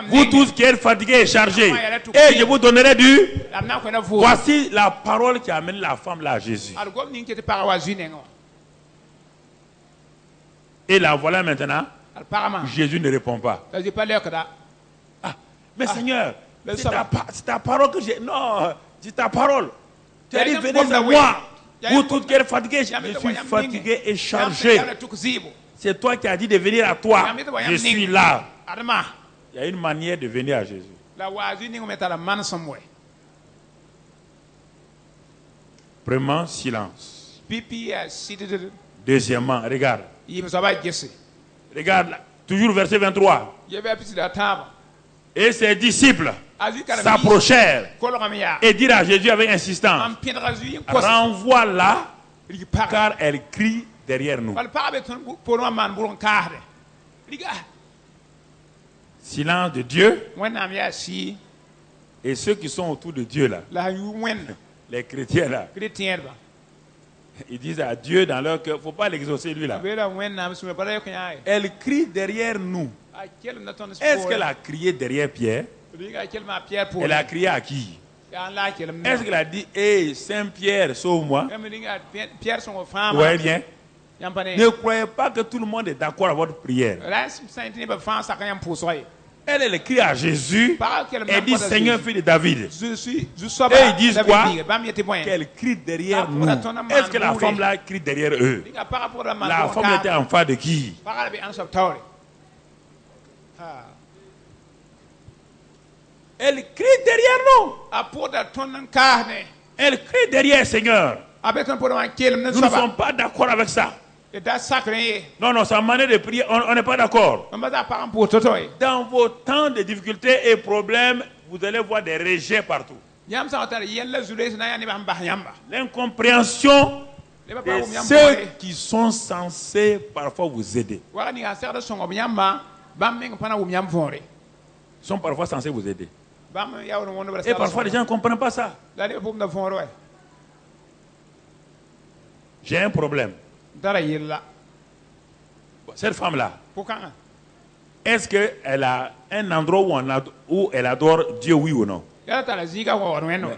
vous tous qui êtes fatigués et chargés, et je vous donnerai du... lam na n kõ na vʋʋ Voici la parole qui amène la femme là à Jésus. ad gom ning tɩ tɩ pagã wa zĩ nengẽ wã Et la voilà maintenant, ad pagã mã Jésus ne répond pas. la zĩ pa lɛkda Ah, mais Seigneur, le c'est sabbat. c'est ta parole que j'ai... Non, c'est ta parole. Tu as dit, Y'a venez une à bonne moi. Y'a Vous une tous bonne- qui êtes fatigués, je Y'a une suis bonne- fatigué et Yãmb chargé. la tʋk zɩɩbo C'est toi qui as dit de venir à toi. Y'a une bonne- Je suis là. ad ma Il y a une manière de venir à Jésus. la waa zĩ ning me tara manesem wɛ Premièrement, silence. pipi yaa sɩddd Deuxièmement, regarde. yɩm soaba gese Regarde, là, toujours verset 23. yɛ bɩ a pisda tãabã Et ses disciples a zĩ karem s'approchèrent kolgame yaa et dirent à Jésus avec insistance, n pẽdga zĩ n kos renvoie-la, rig pagã car elle crie derrière nous. bal pagã be tõnd poorẽ wã maan bʋrg n kaasde riga Silence de Dieu. wẽnnaam yaa sɩ Et ceux qui sont autour de Dieu là, la sẽn yũ wẽnna les chrétiens là, chrétiẽdbã ils disent à Dieu dans leur cœur, il ne faut pas l'exaucer lui là. beela wẽnnaam sũme pa ra yã ye Elle crie derrière nous. a kelmda tõnd Est-ce qu'elle a crié derrière Pierre? riga a kelma a pɩɛr Elle a poorẽ crié à qui? yaa n la a kelm Est-ce qu'elle a dit, hé, Saint-Pierre, sauve-moi? yãmb ringa pɩɛr sõngo fãa Vous voyez bien? yãmb pa ne Ne croyez pas que tout le monde est d'accord à votre prière. ra sã n tɩ nebã fãa sak yãmb pʋʋsga ye Elle crie à Jésus. pagã kelm Elle dit, Seigneur, fils de David. zu-soaba Et ils disent quoi? bãmb yetɩ bõe Qu'elle crie derrière Ah, nous. pour la tonne à Est-ce que la mandouler. femme là crie derrière eux? ringa pagã pʋgda maan La femme était en face de qui? pagã la be ãn soab taoore Elle crie derrière nous. a pʋgda tõnd n kaas ne Elle crie derrière Seigneur. a be tõnd pʋgda maan kelem ne Nous ne soaba sommes pas d'accord avec ça. d da sakr ye Non, non, sa manière de prier, on n'est pas d'accord. n ba za pagã n pʋʋs to-to ye Dans vos temps de difficultés et problèmes, vous allez voir des rejets partout. yãmb sã n tar yɛl la zu-le sẽn na n yaa nebã sẽn bas yãmba L'incompréhension nebã pa de wʋm yãmb ceux bõore qui sont censés parfois vous aider. waga ning a segd sõngb yãmba bãmb meng pa na wʋm yãmb võore Ils sont parfois censés vous aider. bãmb yaoor n wõndb Et parfois, les gens ne comprennent pas ça. la nebã pʋgmda võor wa J'ai un problème. n tara yella Cette femme-là, pʋkãngã est-ce qu'elle a un endroit où elle adore Dieu, oui ou non? yaa tara zĩiga waoor wẽnd wɛ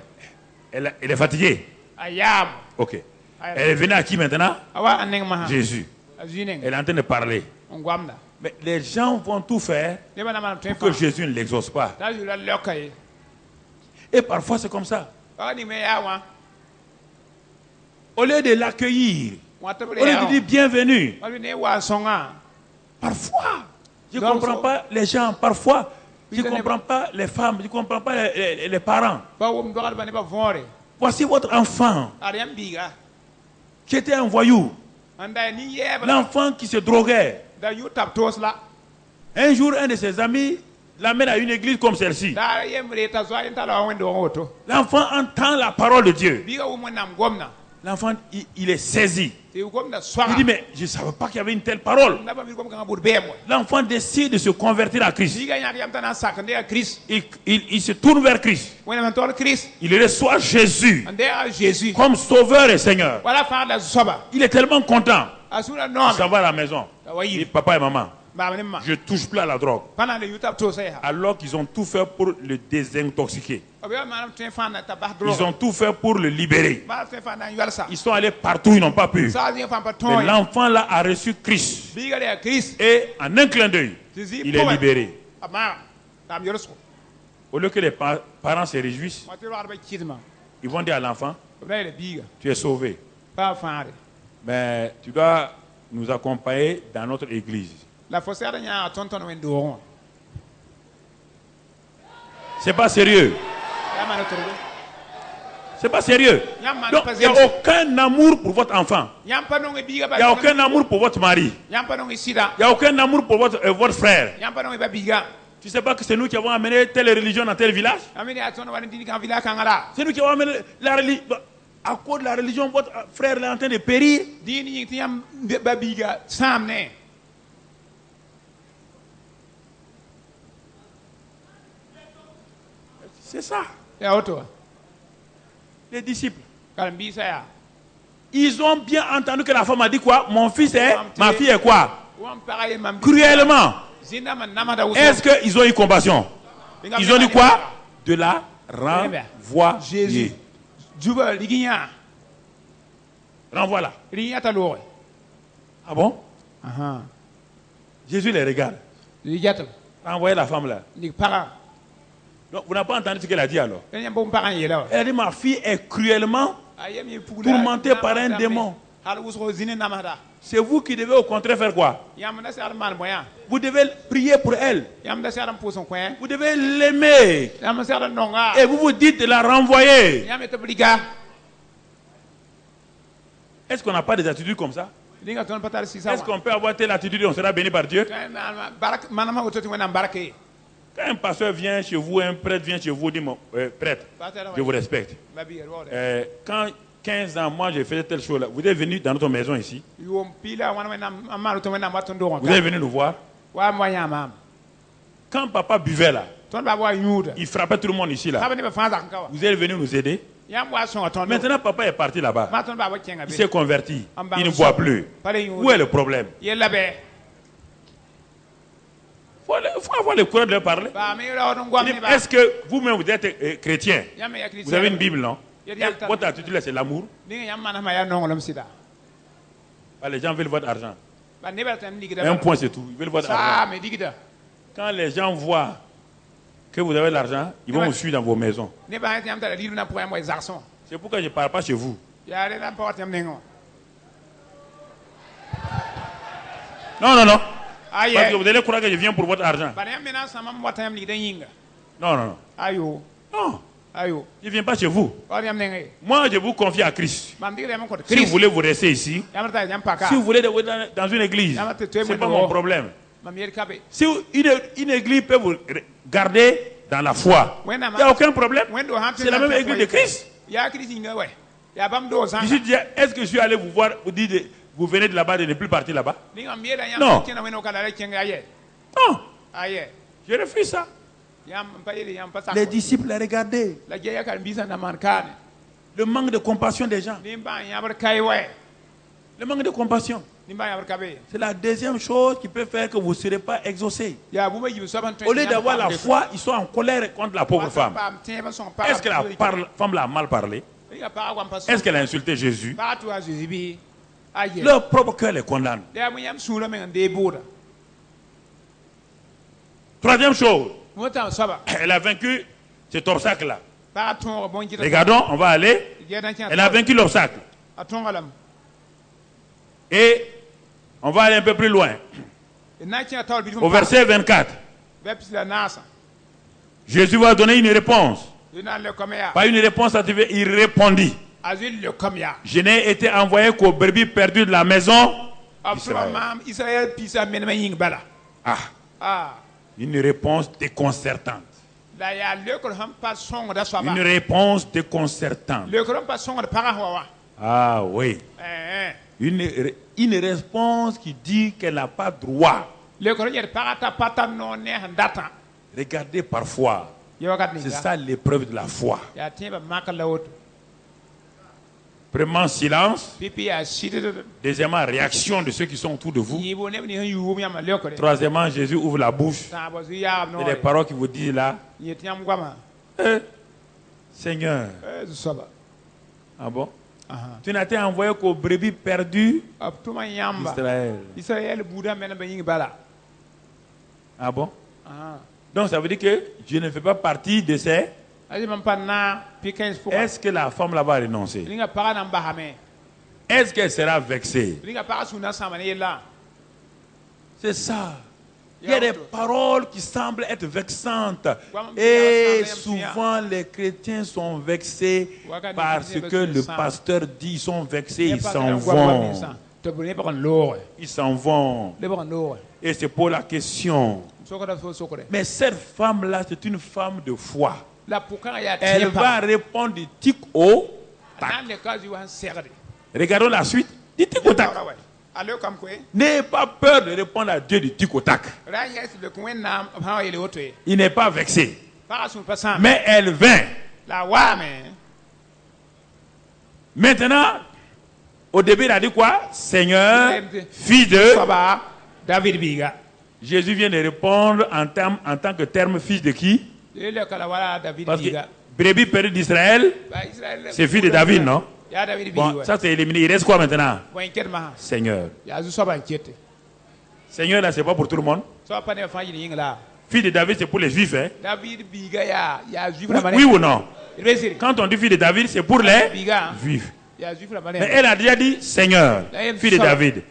Elle est fatiguée. a yaam Ok. Elle est venue à qui maintenant? a wa a neng masã Jésus. a zĩ neng Elle est en train de parler. n goamda Mais les gens vont tout faire nebã na maan tõe pour que Jésus ne l'exauce pas. t'a zu la lɛoka ye Et parfois, c'est comme ça. waga ning me yaa wã Au lieu de l'accueillir, wã tɩ b au lieu de dire bienvenue, wa ne waa sõngã parfois, je ne Donc, comprends pas les gens. Parfois, je ne Puis, comprends pas les femmes, je ne comprends pas les parents. pa wʋm dogdbã nebã võore Voici votre enfant ad yãmb biiga qui était un voyou, n da nin-yɛɛbã l'enfant qui se droguait. da yʋ tab toos la Un jour, un de ses amis l'amène à une église comme celle-ci. daa yembre t'a zoa n tala wa wẽnd-doogã woto L'enfant entend la parole de Dieu. biiga wʋm wẽnnaam gomna L'enfant, il est saisi. tɩ gomda Il soaga dit, mais je ne savais pas qu'il y avait une telle parole. nabã mi gom kãngã bʋd bɛɛm wa L'enfant décide de se convertir à Christ. biiga yãk yam t'a na n sak n deega kirist Il se tourne vers Christ. wẽnnaam n togd kirist Il reçoit Jésus n deega jésus comme sauveur et Seigneur. wala fãag la zu-soaba Il est tellement content. a sũra Il noome s'en va à la maison. t'a wa Il dit, yiri papa et maman, Je touche plus à la drogue. Pana le yuta to say ha. Alors qu'ils ont tout fait pour le désintoxiquer. Obe manam ten fana ta bah Ils ont tout fait pour le libérer. Ba ten fana yalsa. Ils sont allés partout, ils n'ont pas pu. Sa ni fa pa ton. Mais l'enfant là a reçu Christ. Biga de Chris. Et en un clin d'œil, il est libéré. Ama tam yorosko. Au lieu que les parents se réjouissent, Matiro arba kidma. ils vont dire à l'enfant, Obe le biga. tu es sauvé. Pas fare. Mais tu dois nous accompagner dans notre église. La fossera nya tonton wendo. C'est pas sérieux. Ya mano torbe. C'est pas sérieux. Donc, il n'y a aucun amour pour votre enfant. Il n'y a aucun amour pour votre mari. Il n'y a aucun amour pour votre frère. Tu ne sais pas que c'est nous qui avons amené telle religion dans tel village? C'est nous qui avons amené la religion. À cause de la religion, votre frère est en train de périr. C'est ça. Les disciples. Ils ont bien entendu que la femme a dit quoi? Mon fils est, ma fille est quoi? Cruellement. Est-ce qu'ils ont eu compassion? Ils ont dit quoi? De la renvoyer. Renvoie-la. Ah bon? Jésus les regarde. Renvoyez la femme là. Donc, vous n'avez pas entendu ce qu'elle a dit alors? Elle a dit, ma fille est cruellement tourmentée par un démon. C'est vous qui devez au contraire faire quoi? Vous devez prier pour elle. Vous devez l'aimer. Et vous vous dites de la renvoyer. Est-ce qu'on n'a pas des attitudes comme ça? Est-ce qu'on peut avoir telle attitude et on sera béni par Dieu? Quand un pasteur vient chez vous, un prêtre vient chez vous, dit prêtre, je vous respecte. Quand 15 ans, moi j'ai fait telle chose là, vous êtes venu dans notre maison ici. Vous êtes venu nous voir. Quand papa buvait là, il frappait tout le monde ici là. Vous êtes venu nous aider. Maintenant papa est parti là-bas. Il s'est converti. Il ne boit plus. Où est le problème? Il faut avoir le courage de leur parler. Est-ce que vous-même vous êtes chrétien? Vous avez une Bible, non? Votre attitude là, c'est l'amour. Les gens veulent votre argent. Un point, c'est tout. Ils veulent votre argent. Quand les gens voient que vous avez l'argent, ils vont vous suivre dans vos maisons. C'est pourquoi je ne parle pas chez vous. Non, non, non. Parce que vous allez croire que je viens pour votre argent. Non, non, non. Non. Je ne viens pas chez vous. Moi, je vous confie à Christ. Si vous voulez vous rester ici, si vous voulez dans une église, ce n'est pas mon problème. Si une église peut vous garder dans la foi, il n'y a aucun problème. C'est la même église de Christ. Je suis dit, est-ce que je suis allé vous voir, vous dire, vous venez de là-bas, de ne plus partir là-bas? Non. Non. Je refuse ça. Les disciples les regardaient. Le manque de compassion des gens. Le manque de compassion. C'est la deuxième chose qui peut faire que vous ne serez pas exaucés. Au lieu d'avoir la foi, ils sont en colère contre la pauvre femme. Est-ce que la femme l'a mal parlé? Est-ce qu'elle a insulté Jésus? Leur propre cœur les condamne. Troisième chose, elle a vaincu cet obstacle-là. Regardons, on va aller. Elle a vaincu l'obstacle. Et on va aller un peu plus loin. Au verset 24. Jésus va donner une réponse. Pas une réponse activée, il répondit. Je n'ai été envoyé qu'aux brebis perdues de la maison d'Israël. Une réponse déconcertante. Une réponse déconcertante. Ah oui. Une réponse qui dit qu'elle n'a pas droit. Regardez parfois. C'est ça l'épreuve de la foi. Premièrement, silence. pipi ya shit Deuxièmement, réaction de ceux qui sont autour de vous. yibo ne ni yu mi ma lekore Troisièmement, Jésus ouvre la bouche. ta bo ya no Et les paroles qu'il vous dit là, yetiam gwama Seigneur. soba Ah bon? aha Tu n'as été envoyé qu'aux brebis perdues aptuma yamba d'Israël. Israël buda mena ba yingi bala Ah bon? aha Donc ça veut dire que je ne fais pas partie de ces... aji man panna pikens pour Est-ce que la femme là va renoncer? linga para na mbahame Est-ce qu'elle sera vexée? linga para suna samane yella C'est ça. Il y a des paroles qui semblent être vexantes. Et souvent, les chrétiens sont vexés parce que le pasteur dit ils sont vexés, ils s'en vont. Ils s'en vont. Et c'est pour la question. Mais cette femme-là, c'est une femme de foi. Elle va répondre du tic au tac. Regardons la suite. Du tic au tac. N'ayez pas peur de répondre à Dieu du tic au tac. Il n'est pas vexé. Mais elle vint. Maintenant, au début, il a dit quoi? Seigneur, fils de David Biga. Jésus vient de répondre en tant que terme fils de qui? Parce que brebis perdu d'Israël, c'est fils de David, non? Bon, ça c'est éliminé. Il reste quoi maintenant? Seigneur. Seigneur, là, c'est pas pour tout le monde. Fils de David, c'est pour les juifs. Hein? Oui ou non? Quand on dit fils de David, c'est pour les juifs. Mais elle a déjà dit Seigneur, fils de David.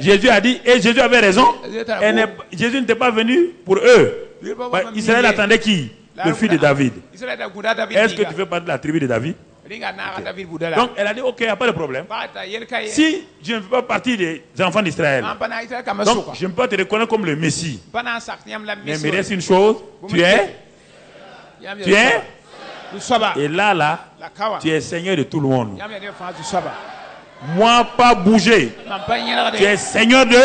Jésus a dit, et Jésus avait raison. Jésus n'était pas venu pour eux. Israël attendait qui? Le fils de David. Est-ce que tu fais partie de la tribu de David? Okay. Donc elle a dit ok, il n'y a pas de problème. Si je ne fais pas partie des enfants d'Israël, donc je ne peux pas te reconnaître comme le Messie. Mais il me reste une chose, tu es et là, tu es Seigneur de tout le monde. Moi, pas bouger. Tu es Seigneur de...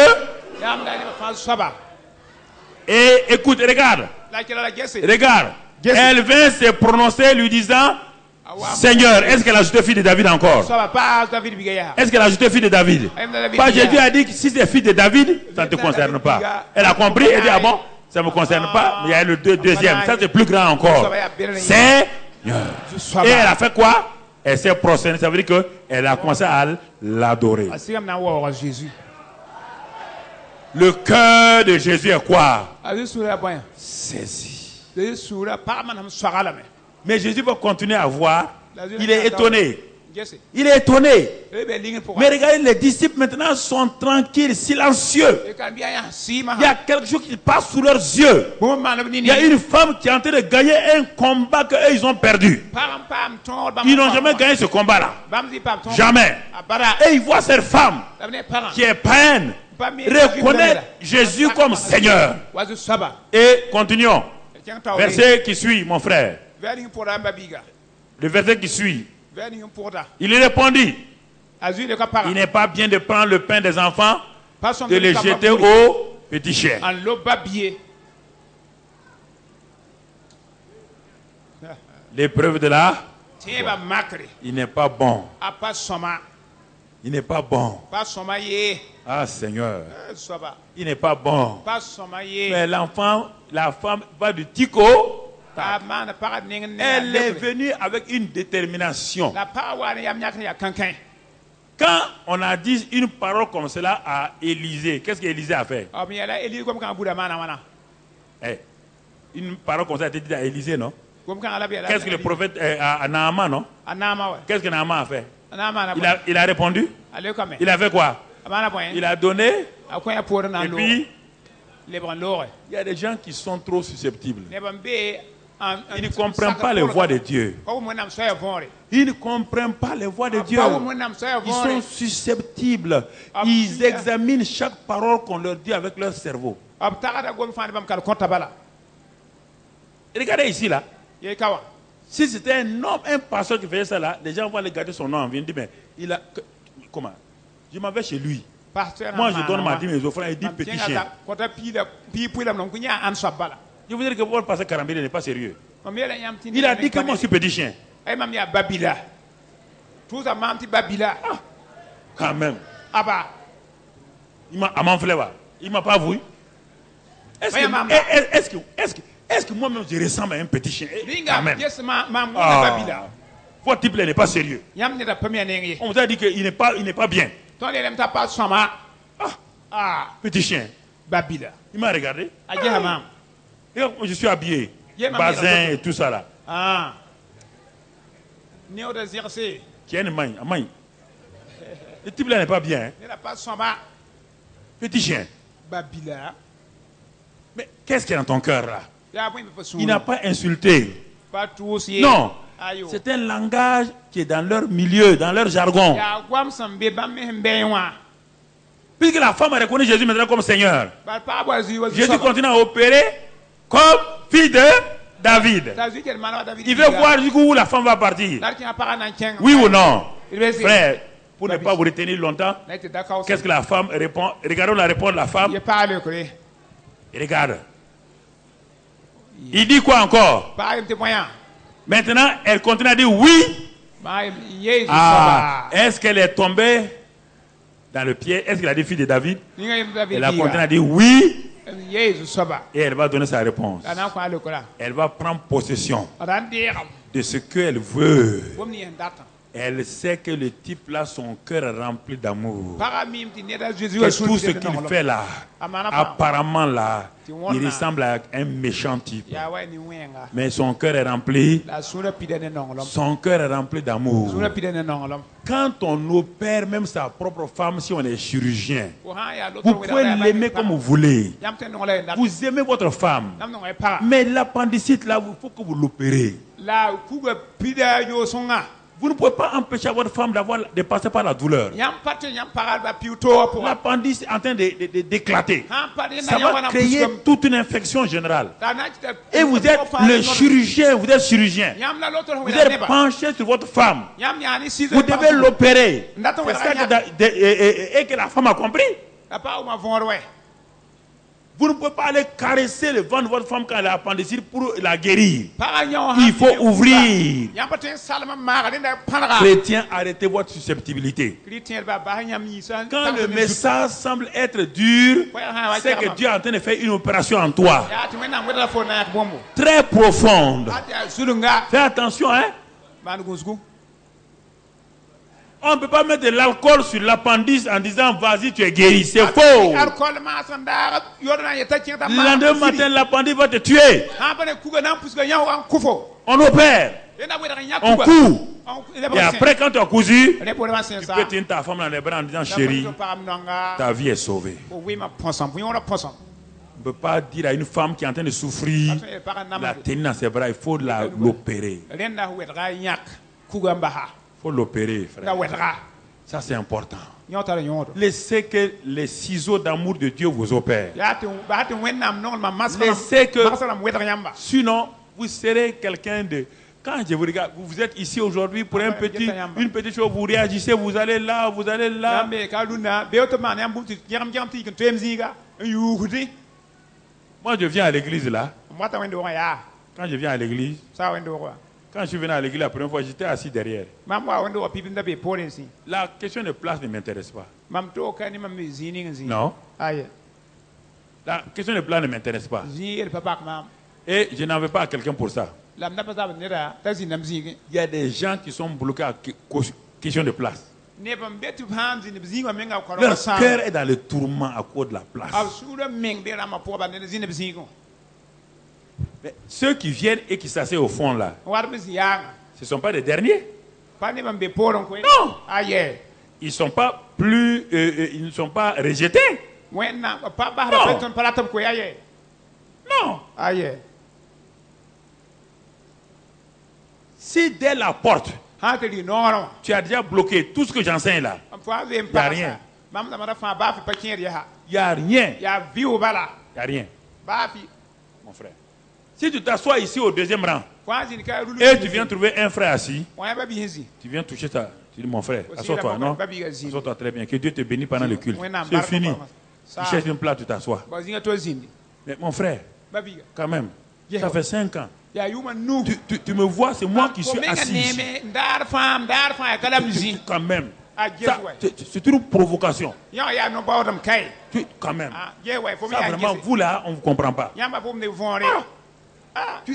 Et écoute, regarde. Regarde. Elle vint se prononcer lui disant... Seigneur, est-ce qu'elle a ajouté fille de David encore? Est-ce qu'elle a ajouté fille de David? Pas Jésus a dit que si c'est fille de David, ça ne te concerne pas. Elle a compris et dit ah bon, ça ne me concerne pas. Mais il y a le deuxième, ça c'est plus grand encore. Seigneur. Et elle a fait quoi? Elle s'est prosternée, ça veut dire qu'elle a commencé à l'adorer. Le cœur de Jésus est quoi? Saisi. Mais Jésus va continuer à voir. Il est étonné. Il est étonné. Mais regardez, les disciples maintenant sont tranquilles, silencieux. Il y a quelque chose qui passe sous leurs yeux. Il y a une femme qui est en train de gagner un combat qu'eux ils ont perdu. Ils n'ont jamais gagné ce combat-là. Jamais. Et ils voient cette femme qui est païenne reconnaître Jésus comme Seigneur. Et continuons. Verset qui suit, mon frère. Le verset qui suit. Il lui répondit, il n'est pas bien de prendre le pain des enfants, de les jeter aux petits chiens. L'épreuve de là, il n'est pas bon. Il n'est pas bon. Ah Seigneur, il n'est pas bon. Mais l'enfant, la femme va du tico. Elle est venue avec une détermination. Quand on a dit une parole comme cela à Élisée, qu'est-ce qu'Élisée a fait? Une parole comme ça a été dite à Élisée, non? Qu'est-ce que le prophète à Naaman, non? Qu'est-ce que Naaman a fait? Il a répondu. Il a fait quoi? Il a donné. Et puis, il y a des gens qui sont trop susceptibles. Ils ne comprennent pas les voix de Dieu. Ils ne comprennent pas les voix de Dieu. Ils sont susceptibles. Ils examinent chaque parole qu'on leur dit avec leur cerveau. Regardez ici là. Si c'était un homme, un pasteur qui faisait ça là, les gens vont aller garder son nom en vie. Mais il a. Comment? Je m'en vais chez lui. Moi je donne ma dîme mes offrandes et 10 petits chiens. Je vous dis que votre pasteur Karambele n'est pas sérieux. Il a dit que moi je suis petit chien. tout ça mam ti babila Quand même. aba Il m'a enflé. Il m'a pas vu. Est-ce Ouais, que, maman. est-ce que moi-même je ressemble à un petit chien? Quand linga même. yes mam Ah. babila Votre type là n'est pas sérieux. yam ne da premier nengi On vous a dit qu'il n'est pas bien. ton lem ta pas soma Petit chien. babila Il m'a regardé. aje ha mam Regarde comment je suis habillé. Yeah, maman, Bazin il a et tout ça là. Néo de zirse Qui a une main. Le type là n'est pas bien. Hein. ne da pas soma Petit chien. babila Mais qu'est-ce qu'il y a dans ton cœur là? ya bon me fasu Il n'a pas insulté. pas tout aussi Non. ayo C'est un langage qui est dans leur milieu, dans leur jargon. ya gwam sambe bam me mbe wa Puisque la femme a reconnu Jésus maintenant comme Seigneur. ba pa ba zi wa Jésus continue à opérer comme fils de David. ta zi quel man David Il veut voir du coup où la femme va partir. la qui a pas nan ken Oui ou non? il veut dire Frère, pour ne pas vous retenir longtemps, na te d'accord qu'est-ce que la femme répond? Regardons la réponse de la femme. il parle que Regarde. Il dit quoi encore? pas un témoin Maintenant, elle continue à dire oui. ba Jésus Ah, saba est-ce qu'elle est tombée dans le pied? Est-ce qu'elle a dit fille de David? ni nga David Elle a continué à dire oui. Jésus saba Et elle va donner sa réponse. ana ko ale ko la Elle va prendre possession ran dire de ce qu'elle veut. bom ni ndata Elle sait que le type là, son cœur est rempli d'amour. para mim ti ne da Jésus Que tout ce qu'il fait là, amana pa apparemment là, il ressemble à un méchant type. ya wa ni wenga Mais son cœur est rempli, la sura pidene nongolom son cœur est rempli d'amour. sura pidene nongolom Quand on opère même sa propre femme, si on est chirurgien, ko ha ya vous pouvez l'aimer comme vous voulez. yam te nongole ndata Vous aimez votre femme. nam nongole para Mais l'appendicite là, il faut que vous l'opérez. la kuga pida yo songa Vous ne pouvez pas empêcher votre femme de passer par la douleur. yam patte yam para ba piuto pour L'appendice est en train d'éclater. ha pade na Ça ya va wana créer toute une infection générale. et Et vous êtes le chirurgien, vous êtes chirurgien. yam la l'autre Vous êtes penché sur votre femme. yam yani si Vous devez l'opérer. Ndata C'est ça wera et que la femme a compris. la pa o ma vonre Vous ne pouvez pas aller caresser le ventre de votre femme quand elle a appendicite pour la guérir. para nyaw Il faut ouvrir. yam patte salama ma ga nda panra Chrétien, arrêtez votre susceptibilité. chrétien ba ba yam yi sa Quand le message semble être dur, c'est que Dieu est en train de faire une opération en toi. ya ti wena ngweda fo na bombo Très profonde. ati sulunga Fais attention, hein. ban gusgu On ne peut pas mettre de l'alcool sur l'appendice en disant vas-y, tu es guéri. C'est faux. alcool ma sanda yodna yeta ti ta Le ma lendemain matin, l'appendice va te tuer. ha bane kuga na puska nyaw an kufo On opère, ena weda nya on kuga coud. Et après, quand tu as cousu, ne pour ma tu sensa peux tenir ta femme dans les bras en disant chérie, ta vie est sauvée. oui ma ponson vous on ponson On ne peut pas dire à une femme qui est en train de souffrir, la tenir dans ses bras, il faut l'opérer. renda weda nyak kuga mbaha Il faut l'opérer, da frère. weda Ça, c'est important. nyota le nyoto Laissez que les ciseaux d'amour de Dieu vous opèrent. ya te ba te wenam non ma mas Laissez que- masalam weda yamba Sinon, vous serez quelqu'un de... Quand je vous regarde, vous êtes ici aujourd'hui pour une petite chose, vous réagissez, vous allez là, vous allez là. yambe ka luna be to man yam bumti yaram jam ti kan tem ziga yuhudi Moi, je viens à l'église là. mwata wendo ya Quand je viens à l'église, sa wendo wa quand je suis venu à l'église la première fois, j'étais assis derrière. mam wa wendo wa pipinda be polensi La question de place ne m'intéresse pas. mam to ka ni mam zini ngi Non. aye La question de place ne m'intéresse pas. zi el papa mam Et je n'en veux pas à quelqu'un pour ça. lam na pasa nera ta zinam zigi Il y a des gens qui sont bloqués à question de place. ne bam betu hamzi ni zinga menga ko Leur sa cœur est dans le tourment à cause de la place. ab sura meng be rama po ba ne zinab zingo Mais ceux qui viennent et qui s'asseyent au fond là, war bi ziyanga ce ne sont pas des derniers. pa ne bam be poron ko Non. aye Ils ils ne sont pas rejetés. wenna pa ba Non. ra ton palatam ko aye Non. aye Si dès la porte, ha te li noro tu as déjà bloqué tout ce que j'enseigne là, am fa be Y a rien. mam da mara fa ba fi pa kien ya il n'y a rien. ya viu bala Il n'y a rien, ba fi mon frère. Si tu t'assois ici au deuxième rang kwa zin ka rulu et tu viens trouver un frère assis, wa ba bi hinzi tu viens toucher ta... Tu dis mon frère, Aussi, assois-toi, la non? ba bi gazi Assois-toi très bien. Que Dieu te bénisse pendant le culte. Ouais, non, C'est barre fini. pas, ça. Tu cherches une place, tu t'assois. ba zinga to zindi Mais mon frère, ba bi quand même, Yeah. ça fait 5 ans. ya yuma nu Tu me vois, c'est moi qui suis assis ici. ndar fam ya kala muzi Quand même. a Ça, jesu c'est une provocation. ya no bawdam kay Quand même. je way fo mi Ça, ya vraiment, vous là, on ne vous comprend pas. yamba fo me vonre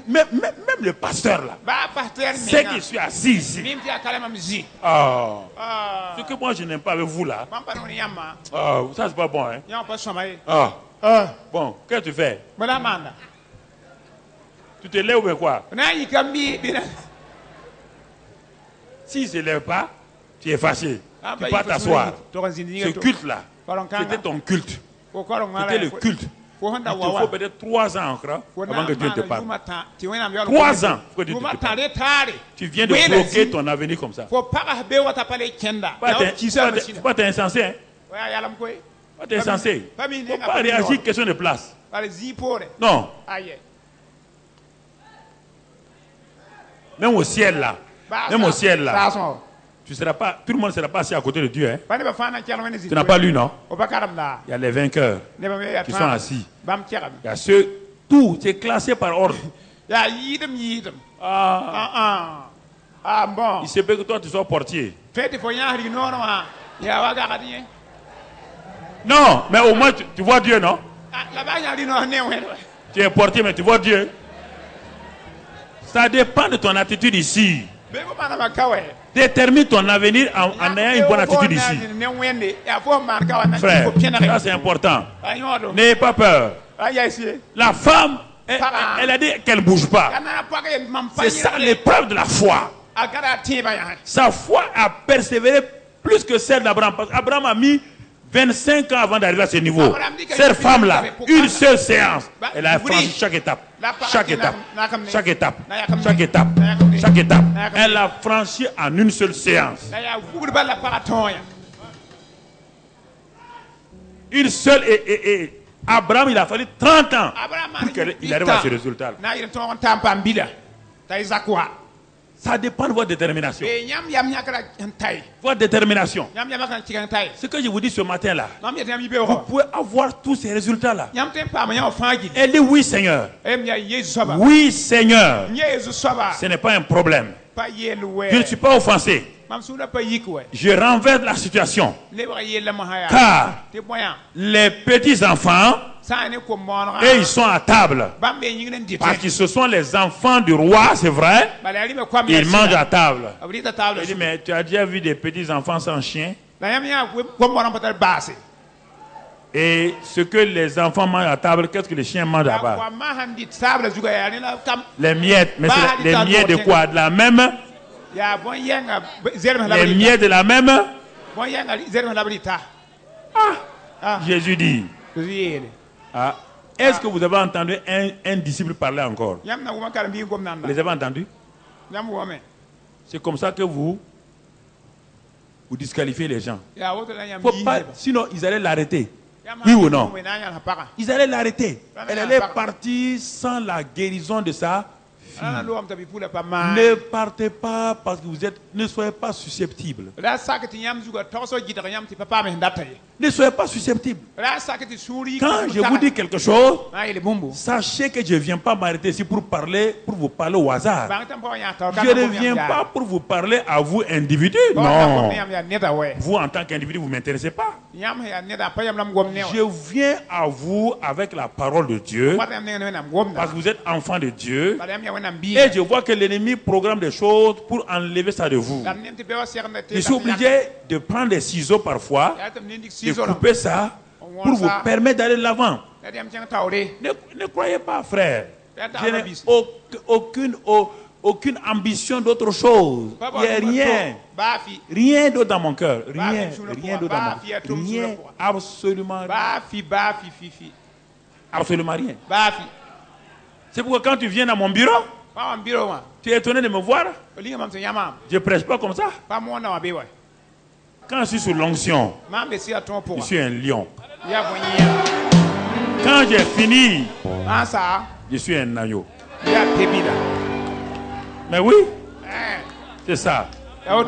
Même le pasteur là, ba pasteur c'est que je suis assis ici. mim ti akala muzi Ce que moi je n'aime pas avec vous là, pampa no yamba ça c'est pas bon. Hein? ya pas somaye Bon, qu'est-ce que tu fais? bala manda Tu te lèves ou quoi? na yi kambi bina S'il ne se lève pas, tu es fâché. Tu vas t'asseoir. Ce culte là, c'était ton culte. C'était le culte. Il te faut peut-être 3 ans encore avant que Dieu te parle. 3 ans que Dieu te parle. Tu viens de bloquer ton avenir comme ça. Faut pas être insensé. Hein? Pas être insensé. Faut pas réagir question de place. Non. Même au ciel là. Même au ciel là. Tu seras pas, tout le monde ne sera pas assis à côté de Dieu. Hein? Tu n'as pas lu, non? Il y a les vainqueurs qui sont assis. Il y a ceux, tout, c'est classé par ordre. Il se peut que toi tu sois portier. Non, mais au moins tu vois Dieu, non? Tu es portier, mais tu vois Dieu. Ça dépend de ton attitude ici. Détermine ton avenir en ayant une bonne attitude ici. Frère, ça c'est important. N'ayez pas peur. La femme, elle a dit qu'elle ne bouge pas. C'est ça l'épreuve de la foi. Sa foi a persévéré plus que celle d'Abraham. Parce qu'Abraham a mis 25 ans avant d'arriver à ce niveau. Cette femme-là, une seule séance, elle a franchi chaque étape. Chaque étape. Chaque étape. Chaque étape. Chaque étape. Elle a franchi en une seule séance. Une seule et Abraham, il a fallu 30 ans pour qu'il arrive à ce résultat-là. Ça dépend de votre détermination. Votre détermination. Ce que je vous dis ce matin-là, vous pouvez avoir tous ces résultats-là. Elle dit oui, Seigneur. Oui, Seigneur. Ce n'est pas un problème. Je ne suis pas offensé. Je renverse la situation. Car les petits-enfants, et ils sont à table. Parce que ce sont les enfants du roi, c'est vrai. Ils mangent à table. Il dit, mais tu as déjà vu des petits-enfants sans chien? Et ce que les enfants mangent à table, qu'est-ce que les chiens mangent là-bas? Les miettes. Mais c'est les miettes de quoi? De la même? Les miettes de la même? Jésus dit. Est-ce que vous avez entendu un disciple parler encore? Vous les avez entendus? C'est comme ça que vous disqualifiez les gens. Faut pas, sinon, ils allaient l'arrêter. Oui ou non? Ils allaient l'arrêter. Elle allait partir sans la guérison de sa fille. Ne partez pas parce que ne soyez pas susceptibles. Ne soyez pas susceptibles. Quand je vous dis quelque chose, sachez que je ne viens pas m'arrêter ici pour vous parler au hasard. Je ne viens pas pour vous parler à vous individu. Non. Vous en tant qu'individu, vous ne m'intéressez pas. Je viens à vous avec la parole de Dieu. Parce que vous êtes enfant de Dieu. Et je vois que l'ennemi programme des choses pour enlever ça de vous. Je suis obligé de prendre des ciseaux parfois, de couper ça pour vous permettre d'aller de l'avant. Ne croyez pas, frère. Je n'ai aucune ambition d'autre chose. Il n'y a rien. Rien d'autre dans mon cœur. Rien d'autre dans mon cœur. Rien. Absolument rien. Absolument rien. C'est pourquoi quand tu viens dans mon bureau, tu es étonné de me voir. Je ne prêche pas comme ça. Quand je suis sous l'onction, je suis un lion. Quand j'ai fini, je suis un agneau. Mais oui, c'est ça. Quand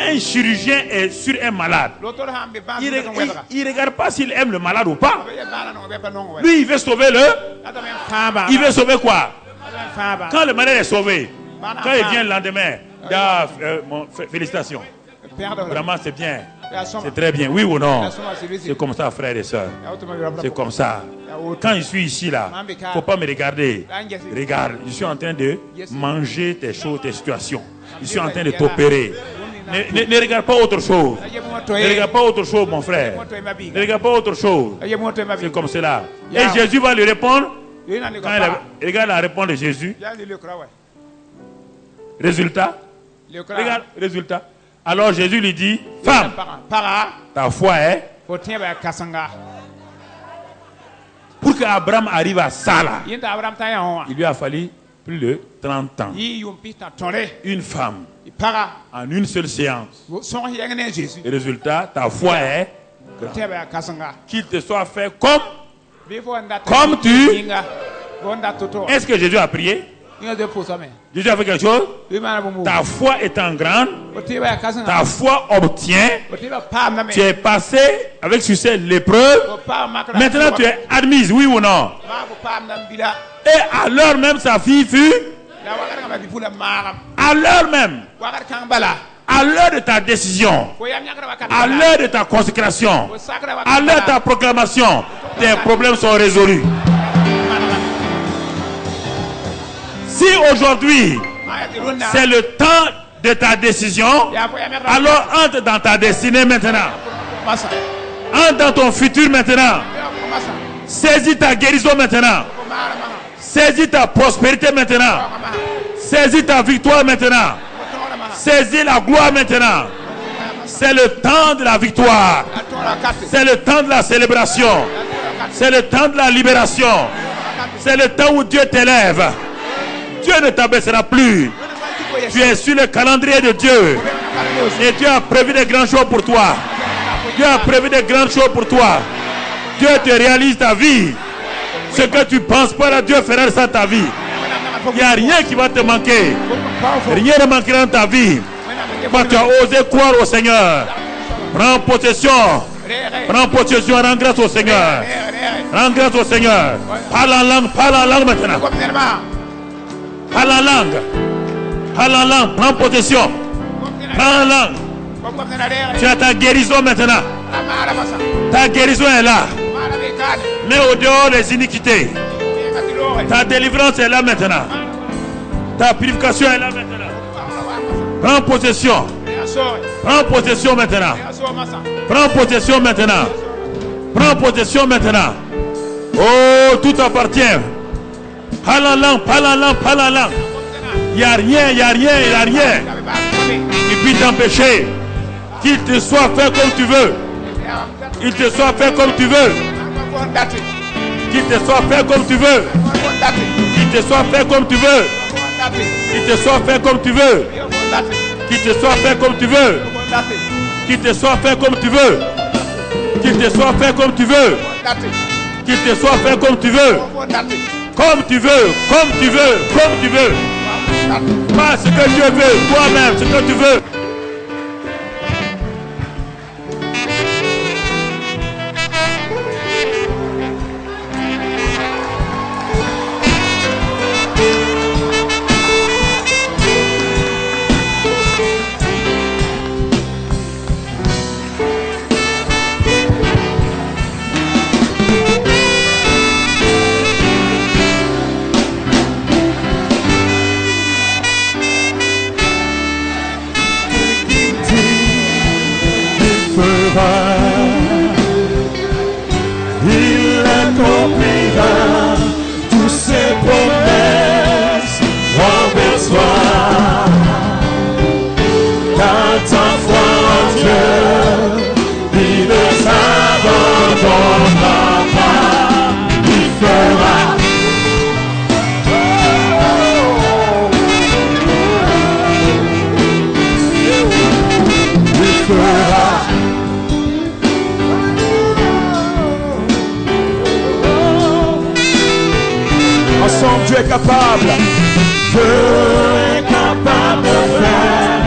un chirurgien est sur un malade, il ne regarde pas s'il aime le malade ou pas. Lui, il veut sauver il veut sauver quoi? Quand le malade est sauvé, quand il vient le lendemain, félicitations. Vraiment, c'est bien. C'est très bien. Oui ou non? C'est comme ça, frères et sœurs. C'est comme ça. Quand je suis ici, là, il ne faut pas me regarder. Regarde, je suis en train de manger tes choses, tes situations. Je suis en train de t'opérer. Ne regarde pas autre chose. Ne regarde pas autre chose, mon frère. Ne regarde pas autre chose. C'est comme cela. Et Jésus va lui répondre. Quand il regarde la réponse de Jésus. Résultat. Regarde, résultat. Alors Jésus lui dit, femme, ta foi est. Pour qu'Abraham arrive à ça là, il lui a fallu plus de 30 ans. Une femme, en une seule séance. Et résultat, ta foi est qu'il te soit fait comme tu. Est-ce que Jésus a prié? Jésus a fait quelque chose? Ta foi étant grande, ta foi obtient. Tu es passé avec succès l'épreuve. Maintenant tu es admise, oui ou non? Et à l'heure même sa fille fut. À l'heure même. À l'heure de ta décision. À l'heure de ta consécration. À l'heure de ta proclamation. Tes problèmes sont résolus. Si aujourd'hui, c'est le temps de ta décision, alors entre dans ta destinée maintenant. Entre dans ton futur maintenant. Saisis ta guérison maintenant. Saisis ta prospérité maintenant. Saisis ta victoire maintenant. Saisis la gloire maintenant. C'est le temps de la victoire. C'est le temps de la célébration. C'est le temps de la libération. C'est le temps où Dieu t'élève. Dieu ne t'abaissera plus. Tu es sur le calendrier de Dieu. Et Dieu a prévu des grandes choses pour toi. Dieu a prévu des grandes choses pour toi. Dieu te réalise ta vie. Ce que tu ne penses pas, là, Dieu fera ça ta vie. Il n'y a rien qui va te manquer. Rien ne manquera dans ta vie. Parce que tu as osé croire au Seigneur. Prends possession. Prends possession. Rends grâce au Seigneur. Rends grâce au Seigneur. Parle en langue maintenant. Parle en langue. Parle en langue. Prends possession. Prends en langue. Tu as ta guérison maintenant. Ta guérison est là. Mais au dehors des iniquités. Ta délivrance est là maintenant. Ta purification est là maintenant. Prends possession. Prends possession maintenant. Prends possession maintenant. Prends possession maintenant. Oh, tout appartient. Parle en langue, parle en langue, parle en langue. Il n'y a rien, il n'y a rien, il n'y a rien qui puisse t'empêcher qu'il te soit fait comme tu veux. Il te soit fait comme tu veux. Qu'il te soit fait comme tu veux. Qu'il te soit fait comme tu veux. Qu'il te soit fait comme tu veux. Qu'il te soit fait comme tu veux. Qu'il te soit fait comme tu veux. Qu'il te soit fait comme tu veux. Qu'il te soit fait comme tu veux. Comme tu veux, comme tu veux, comme tu veux. Pas ce que Dieu veut, toi-même, ce que tu veux. Il accomplira tous ses promesses envers toi. Car ta foi en Dieu, il ne s'abandonnera pas. Il fera. Il fera. Ensemble, Dieu est capable. Dieu est capable de faire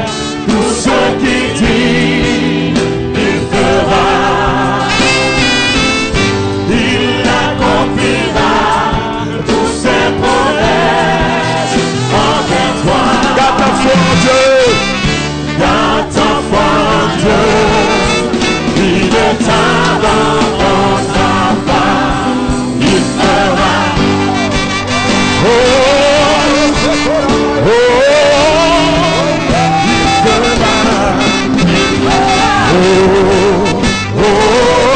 tout ce qu'il dit. Il fera. Il accomplira tous ses promesses t'abandonnera pas, il fera. Oh, oh, il fera. Oh, oh,